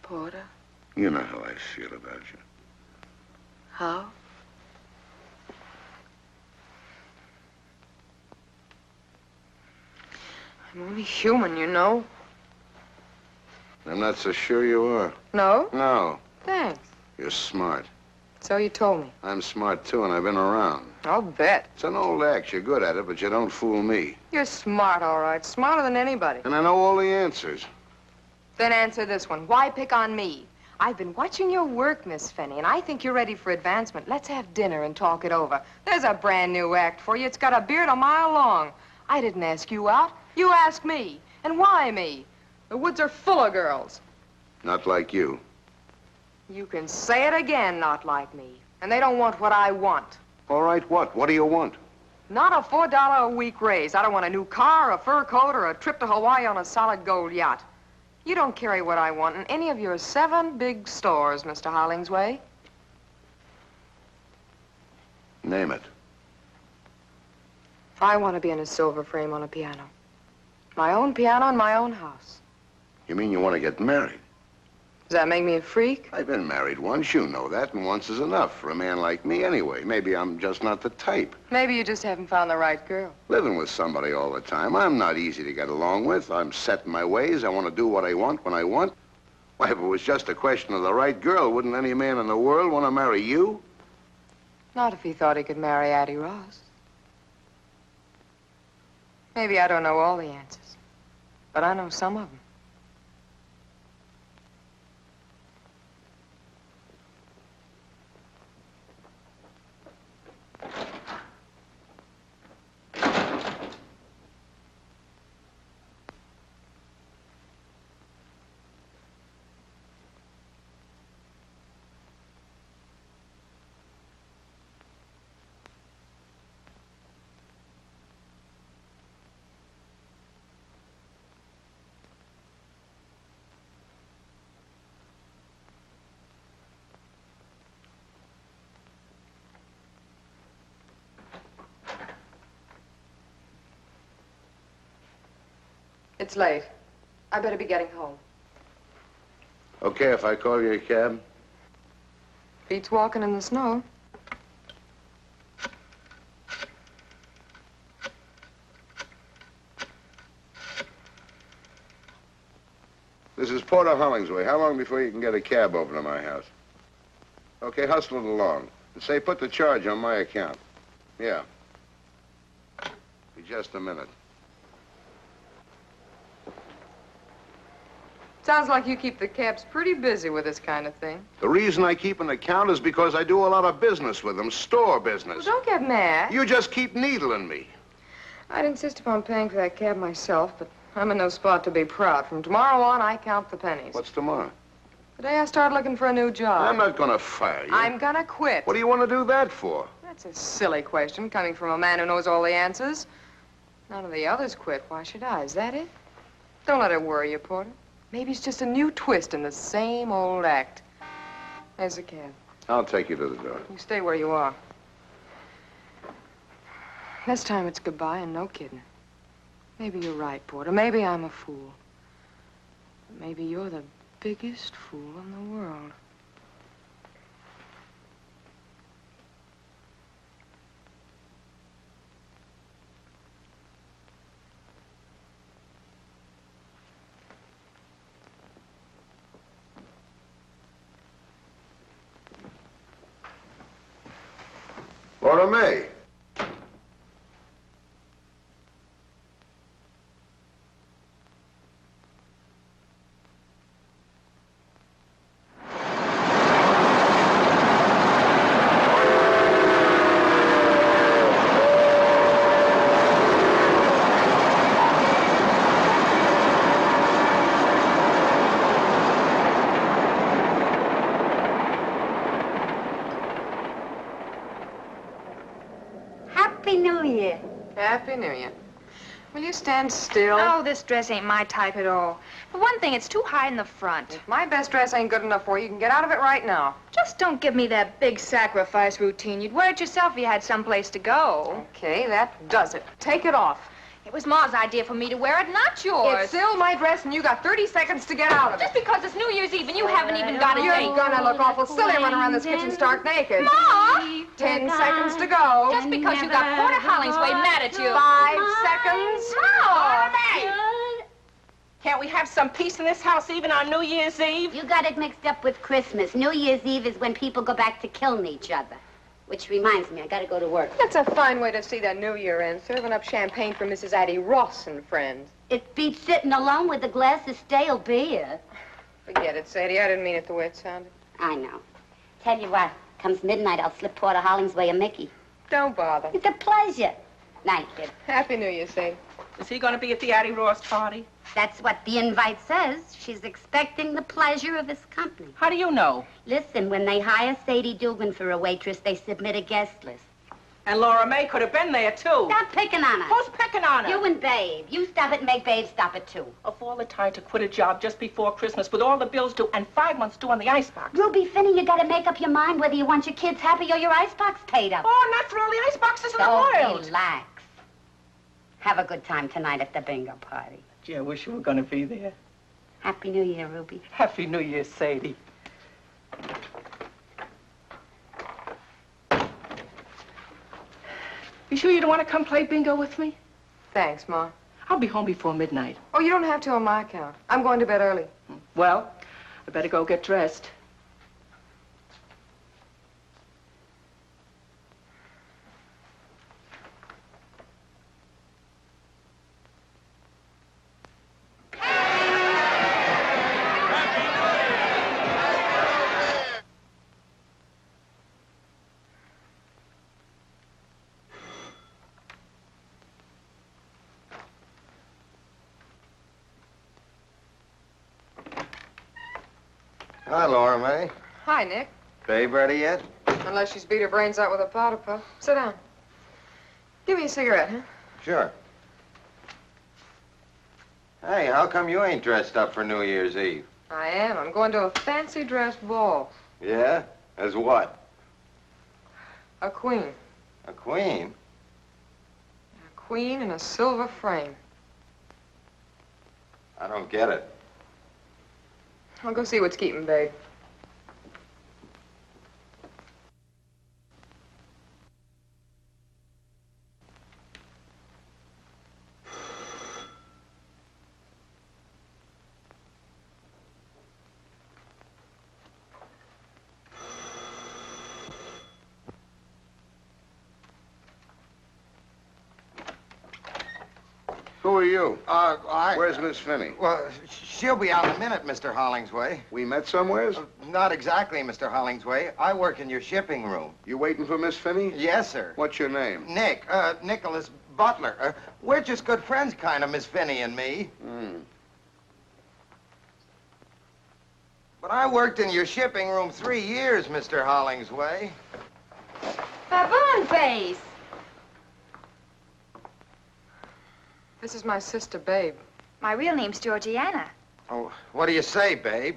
Porter,
You know how I feel about you.
how? I'm only human, you know.
I'm not so sure you are.
No?
No.
Thanks.
You're smart.
So you told me.
I'm smart, too, and I've been around.
I'll bet.
It's an old act. You're good at it, but you don't fool me.
You're smart, all right. Smarter than anybody.
And I know all the answers.
Then answer this one. Why pick on me? I've been watching your work, Miss Finney, and I think you're ready for advancement. Let's have dinner and talk it over. There's a brand new act for you. It's got a beard a mile long. I didn't ask you out. You asked me. And why me? The woods are full of girls.
Not like you.
You can say it again, not like me. And they don't want what I want.
All right, what? What do you want?
Not a $4 a week raise. I don't want a new car, a fur coat, or a trip to Hawaii on a solid gold yacht. You don't carry what I want in any of your 7 big stores, Mr. Hollingsway.
Name it.
I want to be in a silver frame on a piano. My own piano in my own house.
You mean you want to get married?
Does that make me a freak?
I've been married once, you know that, and once is enough for a man like me anyway. Maybe I'm just not the type.
Maybe you just haven't found the right girl.
Living with somebody all the time, I'm not easy to get along with. I'm set in my ways. I want to do what I want when I want. Why, if it was just a question of the right girl, wouldn't any man in the world want to marry you?
Not if he thought he could marry Addie Ross. Maybe I don't know all the answers, but I know some of them. It's late. I better be getting home.
Okay, if I call you a cab?
Beats walking in the snow.
This is Porter Hollingsway. How long before you can get a cab over to my house? Okay, hustle it along. And say, put the charge on my account. Yeah. Be just a minute.
Sounds like you keep the cabs pretty busy with this kind of thing.
The reason I keep an account is because I do a lot of business with them, store business.
Well, don't get mad.
You just keep needling me.
I'd insist upon paying for that cab myself, but I'm in no spot to be proud. From tomorrow on, I count the pennies.
What's tomorrow?
The day I start looking for a new job.
I'm not going to fire you.
I'm gonna quit.
What do you want to do that for?
That's a silly question, coming from a man who knows all the answers. None of the others quit. Why should I? Is that it? Don't let it worry you, Porter. Maybe it's just a new twist in the same old act. There's the cab.
I'll take you to the door.
You stay where you are. This time it's goodbye and no kidding. Maybe you're right, Porter. Maybe I'm a fool. But maybe you're the biggest fool in the world.
Porter May.
Happy New Year.
Happy New Year. Will you stand still?
Oh, this dress ain't my type at all. For one thing, it's too high in the front.
If my best dress ain't good enough for you, you can get out of it right now.
Just don't give me that big sacrifice routine. You'd wear it yourself if you had someplace to go.
Okay, that does it. Take it off.
It was Ma's idea for me to wear it, not yours.
It's still my dress, and you got 30 seconds to get out of it.
Just because it's New Year's Eve and you haven't even got a
You're
date.
gonna look awful silly running around this kitchen stark naked.
Ma!
10 seconds to go.
Just because you got Porter Hollingsway mad at you.
5 seconds.
Ma!
Can't we have some peace in this house even on New Year's Eve?
You got it mixed up with Christmas. New Year's Eve is when people go back to killing each other. Which reminds me, I gotta go to work.
That's a fine way to see the New Year end, serving up champagne for Mrs. Addie Ross and friends.
It beats sitting alone with a glass of stale beer.
Forget it, Sadie. I didn't mean it the way it sounded.
I know. Tell you what, comes midnight, I'll slip Porter Hollingsway a Mickey.
Don't bother.
It's a pleasure. Night, kid.
Happy New Year, Sadie.
Is he going to be at the Addie Ross party?
That's what the invite says. She's expecting the pleasure of his company.
How do you know?
Listen, when they hire Sadie Dugan for a waitress, they submit a guest list.
And Laura May could have been there, too.
Stop picking on her.
Who's picking on her?
You and Babe. You stop it and make Babe stop it, too.
Of all the time to quit a job just before Christmas with all the bills due and 5 months due on the icebox.
Ruby Finney, you gotta make up your mind whether you want your kids happy or your icebox paid up.
Oh, not for all the iceboxes in the world.
Relax. Have a good time tonight at the bingo party.
Gee, I wish you were going to be there.
Happy New Year, Ruby.
Happy New Year, Sadie. You sure you don't want to come play bingo with me?
Thanks, Ma.
I'll be home before midnight.
Oh, you don't have to on my account. I'm going to bed early.
Well, I better go get dressed.
Hi, Laura May.
Hi, Nick.
Babe ready yet?
Unless she's beat her brains out with a powder puff. Sit down. Give me a cigarette, huh?
Sure. Hey, how come you ain't dressed up for New Year's Eve?
I am. I'm going to a fancy dress ball.
Yeah? As what?
A queen.
A queen?
A queen in a silver frame.
I don't get it.
I'll go see what's keeping Babe.
Who are you?
I...
Where's Miss Finney?
Well, she'll be out in a minute, Mr. Hollingsway.
We met somewheres?
Not exactly, Mr. Hollingsway. I work in your shipping room.
You waiting for Miss Finney?
Yes, sir.
What's your name?
Nick, Nicholas Butler. We're just good friends, kind of, Miss Finney and me. But I worked in your shipping room 3 years, Mr. Hollingsway.
Baboon face.
This is my sister, Babe.
My real name's Georgiana.
Oh, what do you say, Babe?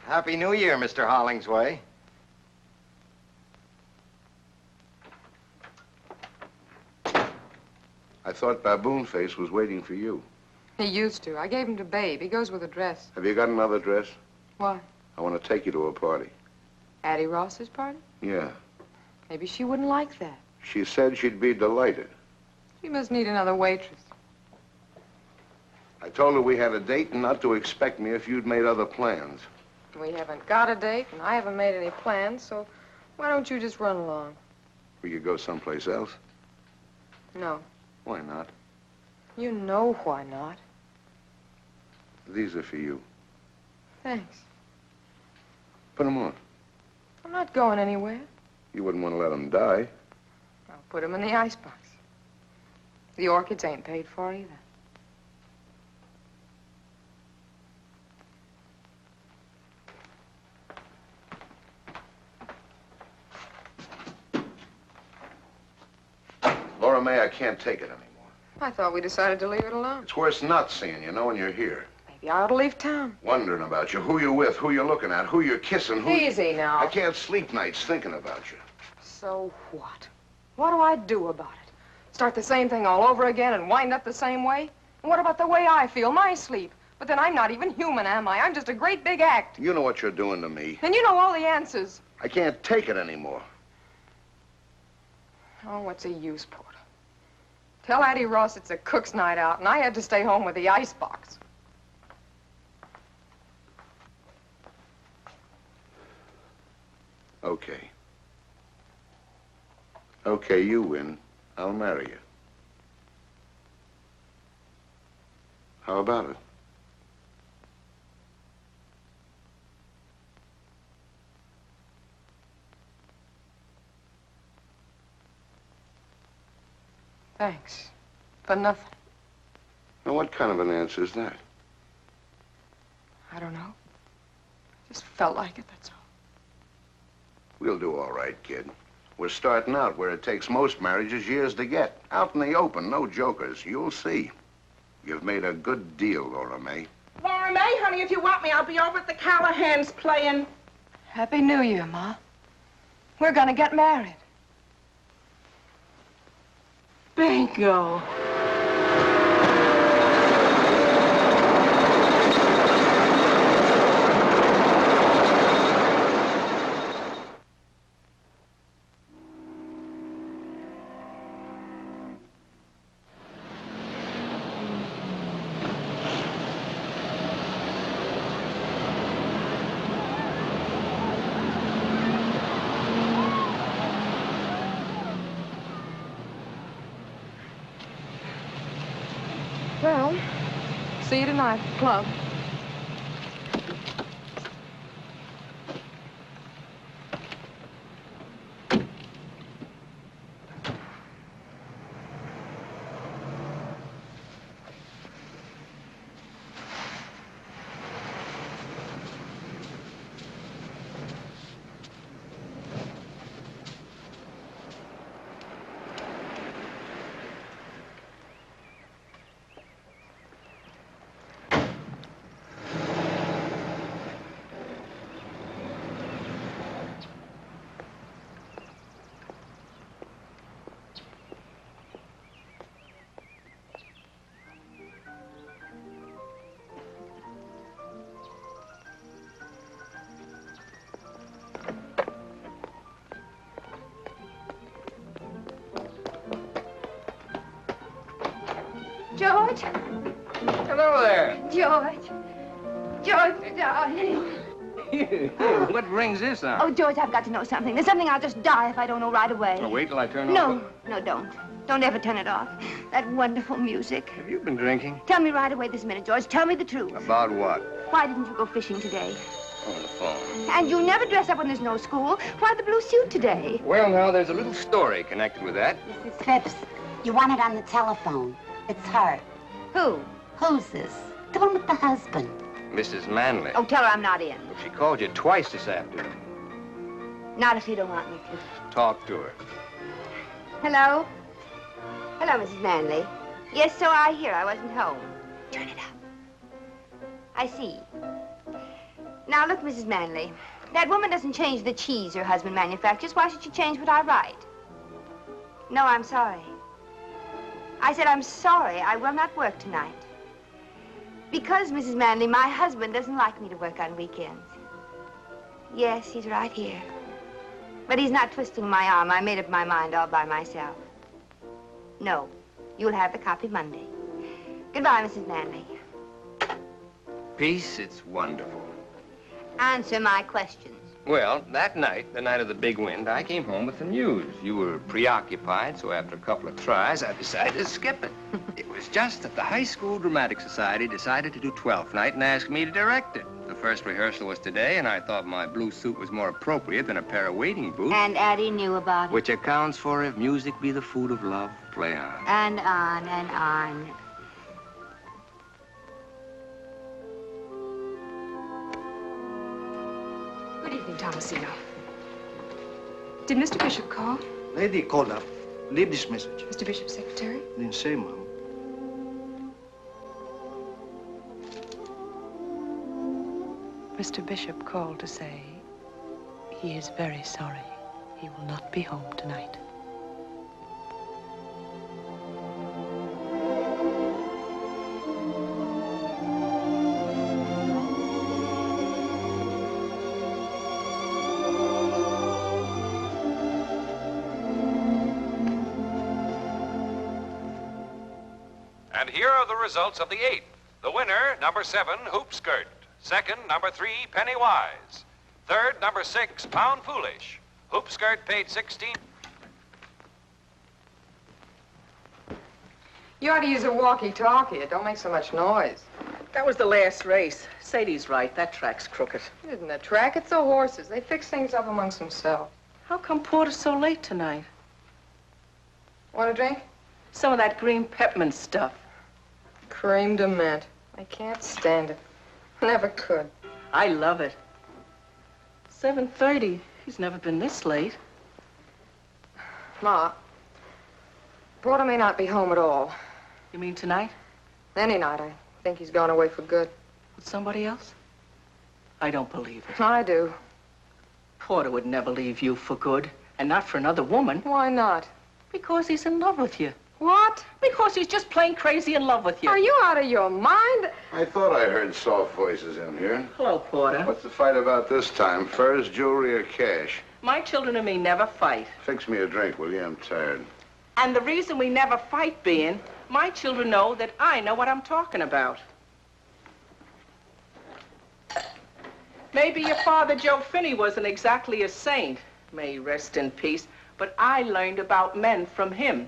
Happy New Year, Mr. Hollingsway.
I thought Baboon Face was waiting for you.
He used to. I gave him to Babe. He goes with a dress.
Have you got another dress?
Why?
I want to take you to a party.
Addie Ross's party?
Yeah.
Maybe she wouldn't like that.
She said she'd be delighted.
She must need another waitress.
I told her we had a date and not to expect me if you'd made other plans.
We haven't got a date, and I haven't made any plans, so why don't you just run along?
We could go someplace else.
No.
Why not?
You know why not.
These are for you.
Thanks.
Put them on.
I'm not going anywhere.
You wouldn't want to let them die.
I'll put them in the icebox. The orchids ain't paid for either.
May, I can't take it anymore.
I thought we decided to leave it alone.
It's worse not seeing you, knowing you're here.
Maybe I ought to leave town.
Wondering about you, who you're with, who you're looking at, who you're kissing, who...
Easy now.
I can't sleep nights thinking about you.
So what? What do I do about it? Start the same thing all over again and wind up the same way? And what about the way I feel, my sleep? But then I'm not even human, am I? I'm just a great big act.
You know what you're doing to me.
And you know all the answers.
I can't take it anymore.
Oh, what's the use, Porter? Tell Addie Ross it's a cook's night out, and I had to stay home with the icebox.
Okay. Okay, you win. I'll marry you. How about it?
Thanks. For nothing.
Now, what kind of an answer is that?
I don't know. Just felt like it, that's all.
We'll do all right, kid. We're starting out where it takes most marriages years to get. Out in the open, no jokers. You'll see. You've made a good deal, Laura May.
Laura May, honey, if you want me, I'll be over at the Callahans playing.
Happy New Year, Ma. We're gonna get married.
Bingo.
Well, see you tonight at the club.
George?
Hello there.
George. George, darling.
What brings this on?
Oh, George, I've got to know something. There's something I'll just die if I don't know right away.
Oh, wait till I turn
No,
off.
no, don't. Don't ever turn it off. That wonderful music.
Have you been drinking?
Tell me right away this minute, George. Tell me the truth.
About what?
Why didn't you go fishing today?
On the phone.
And you never dress up when there's no school. Why the blue suit today?
Well, now, there's a little story connected with that.
Mrs. Phipps, you want it on the telephone. It's her.
Who?
Who's this? The one with the husband.
Mrs. Manley.
Oh, tell her I'm not in.
She called you twice this afternoon.
Not if you don't want me to.
Talk to her.
Hello? Hello, Mrs. Manley. Yes, so I hear. I wasn't home. Turn it up. I see. Now, look, Mrs. Manley. That woman doesn't change the cheese her husband manufactures. Why should she change what I write? No, I'm sorry. I said I'm sorry. I will not work tonight. Because, Mrs. Manley, my husband doesn't like me to work on weekends. Yes, he's right here. But he's not twisting my arm. I made up my mind all by myself. No, you'll have the copy Monday. Goodbye, Mrs. Manley.
Peace, it's wonderful.
Answer my questions.
Well, that night, the night of the big wind, I came home with the news. You were preoccupied, so after a couple of tries, I decided to skip it. It was just that the High School Dramatic Society decided to do 12th night and asked me to direct it. The first rehearsal was today, and I thought my blue suit was more appropriate than a pair of wading boots.
And Addie knew about it.
Which accounts for if music be the food of love, play on.
And on and on.
Good evening, Thomasino. Did Mr. Bishop call?
Lady called up.
Leave this message.
Mr. Bishop's secretary?
Didn't say, Mom.
Mr. Bishop called to say he is very sorry. He will not be home tonight.
And here are the results of the 8th. The winner, number 7, Hoop Skirt. Second, number 3, Penny Wise. Third, number 6, Pound Foolish. Hoop Skirt paid 16.
You ought to use a walkie-talkie. It don't make so much noise.
That was the last race. Sadie's right. That track's crooked.
It isn't a track. It's the horses. They fix things up amongst themselves.
How come Porter's so late tonight?
Want a drink?
Some of that green peppermint stuff.
Cream de mint. I can't stand it. Never could.
I love it. 7:30. He's never been this late.
Ma, Porter may not be home at all.
You mean tonight?
Any night. I think he's gone away for good.
With somebody else? I don't believe it.
I do.
Porter would never leave you for good, and not for another woman.
Why not?
Because he's in love with you.
What?
Because he's just plain crazy in love with you.
Are you out of your mind?
I thought I heard soft voices in here.
Hello, Porter.
What's the fight about this time? Furs, jewelry, or cash?
My children and me never fight.
Fix me a drink, will you? I'm tired.
And the reason we never fight being, my children know that I know what I'm talking about. Maybe your father, Joe Finney, wasn't exactly a saint. May he rest in peace. But I learned about men from him.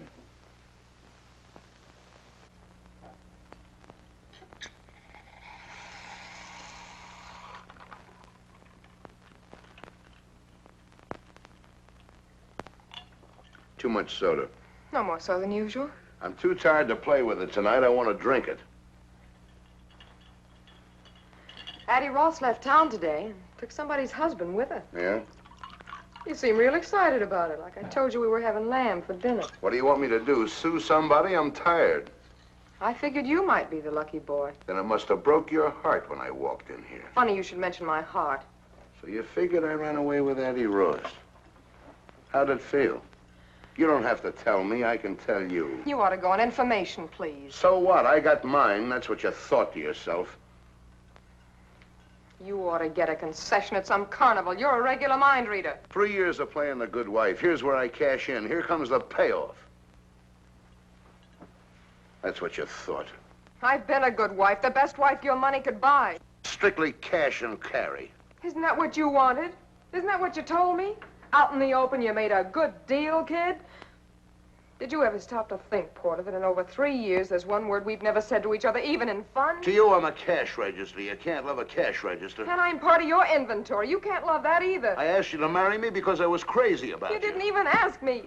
Too much soda.
No more so than usual.
I'm too tired to play with it tonight. I want to drink it.
Addie Ross left town today and took somebody's husband with her.
Yeah?
You seem real excited about it, like I told you we were having lamb for dinner.
What do you want me to do? Sue somebody? I'm tired.
I figured you might be the lucky boy.
Then it must have broke your heart when I walked in here.
Funny you should mention my heart.
So you figured I ran away with Addie Ross. How'd it feel? You don't have to tell me. I can tell you.
You ought to go on information, please.
So what? I got mine. That's what you thought to yourself.
You ought to get a concession at some carnival. You're a regular mind reader.
3 years of playing the good wife. Here's where I cash in. Here comes the payoff. That's what you thought.
I've been a good wife, the best wife your money could buy.
Strictly cash and carry.
Isn't that what you wanted? Isn't that what you told me? Out in the open, you made a good deal, kid? Did you ever stop to think, Porter, that in over 3 years, there's one word we've never said to each other, even in fun?
To you, I'm a cash register. You can't love a cash register.
And I'm part of your inventory. You can't love that either.
I asked you to marry me because I was crazy about you.
You didn't even ask me.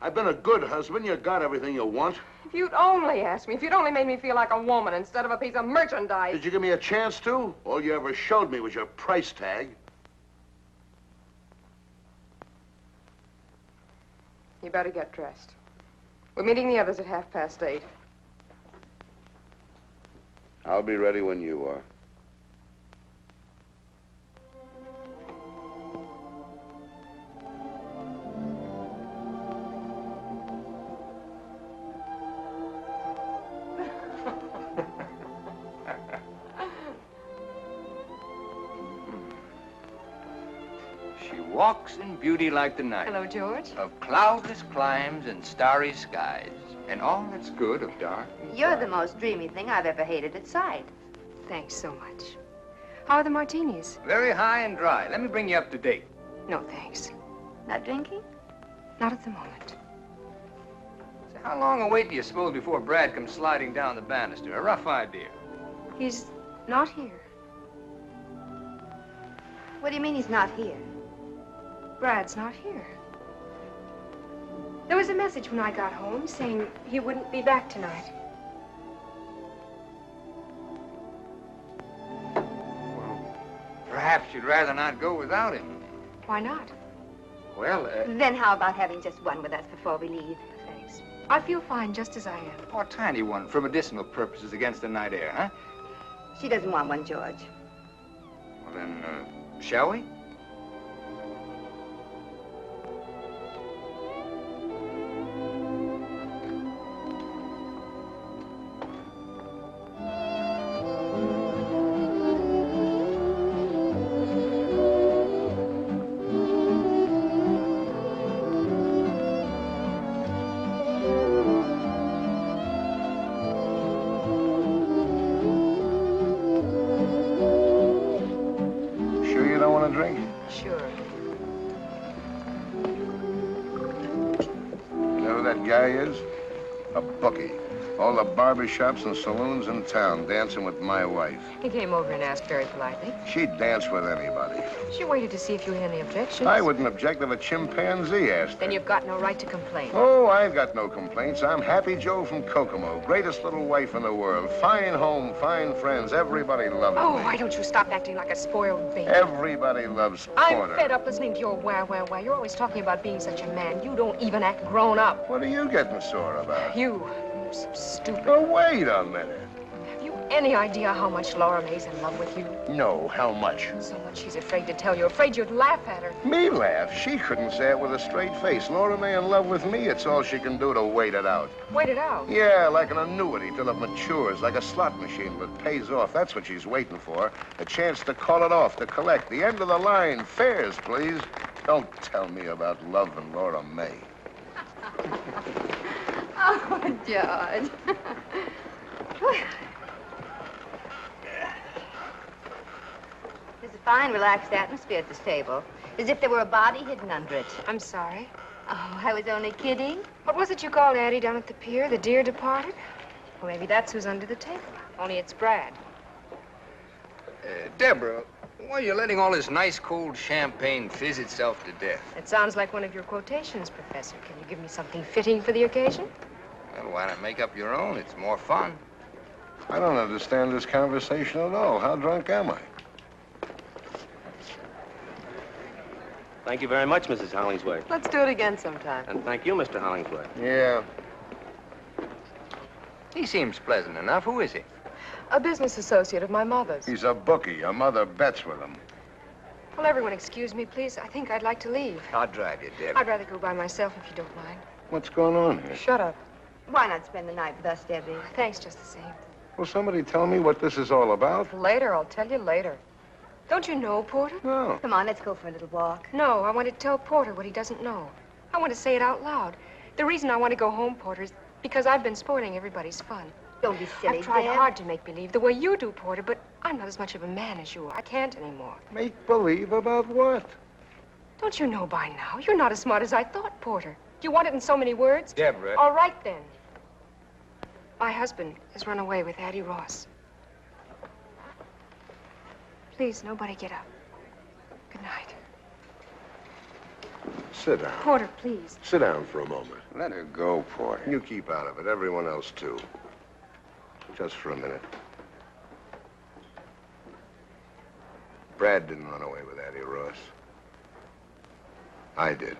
I've been a good husband. You got everything you want.
If you'd only asked me, if you'd only made me feel like a woman instead of a piece of merchandise.
Did you give me a chance to? All you ever showed me was your price tag.
You better get dressed. We're meeting the others at 8:30.
I'll be ready when you are.
She walks in beauty like the night.
Hello, George.
Of cloudless climes and starry skies, and all that's good of dark.
You're the most dreamy thing I've ever hated at sight.
Thanks so much. How are the martinis?
Very high and dry. Let me bring you up to date.
No, thanks.
Not drinking?
Not at the moment.
So how long a wait do you suppose before Brad comes sliding down the banister? A rough idea.
He's not here.
What do you mean he's not here?
Brad's not here. There was a message when I got home saying he wouldn't be back tonight.
Perhaps you'd rather not go without him.
Why not?
Well,
Then how about having just one with us before we leave?
I feel fine just as I am.
Oh, a tiny one for medicinal purposes against the night air, huh?
She doesn't want one, George.
Well, then, shall we?
Drink?
Sure.
You know who that guy is? A bookie. All the barbershops and saloons in town dancing with my wife.
He came over and asked very politely.
She'd dance with anybody.
She waited to see if you had any objections.
I wouldn't object if a chimpanzee asked her.
Then you've got no right to complain.
Oh, I've got no complaints. I'm Happy Joe from Kokomo. Greatest little wife in the world. Fine home, fine friends. Everybody loves
Oh,
me.
why don't you stop acting like a spoiled baby?
Everybody loves Porter.
I'm fed up listening to your wah, wah, wah. You're always talking about being such a man. You don't even act grown up.
What are you getting sore about?
You're so stupid.
Oh, wait a minute.
Have you any idea how much Laura May's in love with you?
No, how much?
So much she's afraid to tell you. Afraid you'd laugh at her.
Me laugh? She couldn't say it with a straight face. Laura May in love with me, it's all she can do to wait it out.
Wait it out?
Yeah, like an annuity till it matures, like a slot machine that pays off. That's what she's waiting for. A chance to call it off, to collect. The end of the line. Fares, please. Don't tell me about love and Laura May.
Oh, George. There's a fine, relaxed atmosphere at this table, as if there were a body hidden under it.
I'm sorry.
Oh, I was only kidding.
What was it you called Addie down at the pier? The dear departed? Well, maybe that's who's under the table. Only it's Brad.
Deborah, why are you letting all this nice cold champagne fizz itself to death?
It sounds like one of your quotations, Professor. Can you give me something fitting for the occasion?
Well, why not make up your own? It's more fun.
I don't understand this conversation at all. How drunk am I?
Thank you very much, Mrs. Hollingsworth.
Let's do it again sometime.
And thank you, Mr. Hollingsworth.
Yeah.
He seems pleasant enough. Who is he?
A business associate of my mother's.
He's a bookie. Your mother bets with him.
Will everyone excuse me, please? I think I'd like to leave.
I'll drive you, Deborah.
I'd rather go by myself if you don't mind.
What's going on here?
Shut up.
Why not spend the night with us, Debbie?
Thanks just the same.
Will somebody tell me what this is all about?
Later, I'll tell you later.
Don't you know, Porter?
No.
Come on, let's go for a little walk.
No, I want to tell Porter what he doesn't know. I want to say it out loud. The reason I want to go home, Porter, is because I've been spoiling everybody's fun.
Don't be silly,
I've tried
Deb.
hard to make believe the way you do, Porter, but I'm not as much of a man as you are. I can't anymore.
Make believe about what?
Don't you know by now? You're not as smart as I thought, Porter. You want it in so many words?
Deborah.
All right, then. My husband has run away with Addie Ross. Please, nobody get up. Good night.
Sit down.
Porter, please.
Sit down for a moment.
Let her go, Porter.
You keep out of it. Everyone else, too. Just for a minute. Brad didn't run away with Addie Ross. I did.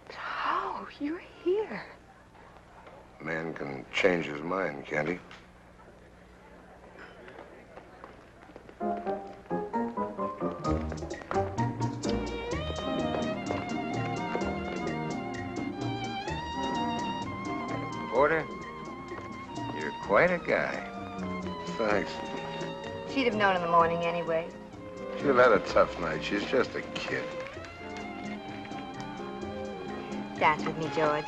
How? You're here.
A man can change his mind, can't he?
Porter, you're quite a guy.
Thanks.
She'd have known in the morning anyway.
She'll had a tough night. She's just a kid.
Dance with me, George.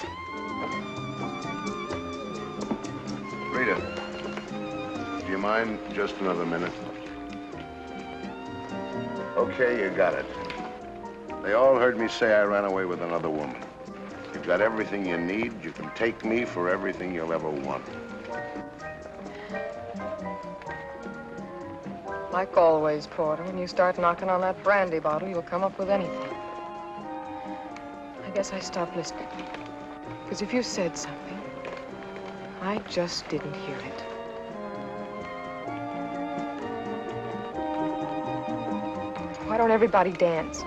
Rita, do you mind just another minute? Okay, you got it. They all heard me say I ran away with another woman. You've got everything you need. You can take me for everything you'll ever want.
Like always, Porter, when you start knocking on that brandy bottle, you'll come up with anything. I guess I stopped listening. Because if you said something, I just didn't hear it. Why don't everybody dance?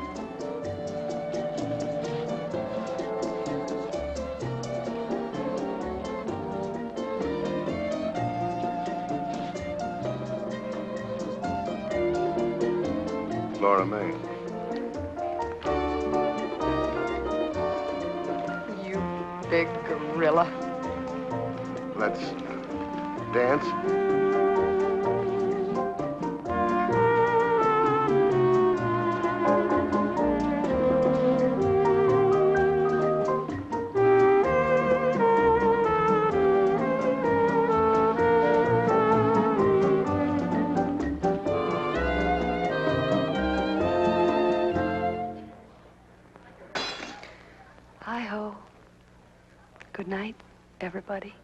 Laura May.
You big gorilla.
Let's dance.
Hi-ho. Good night, everybody.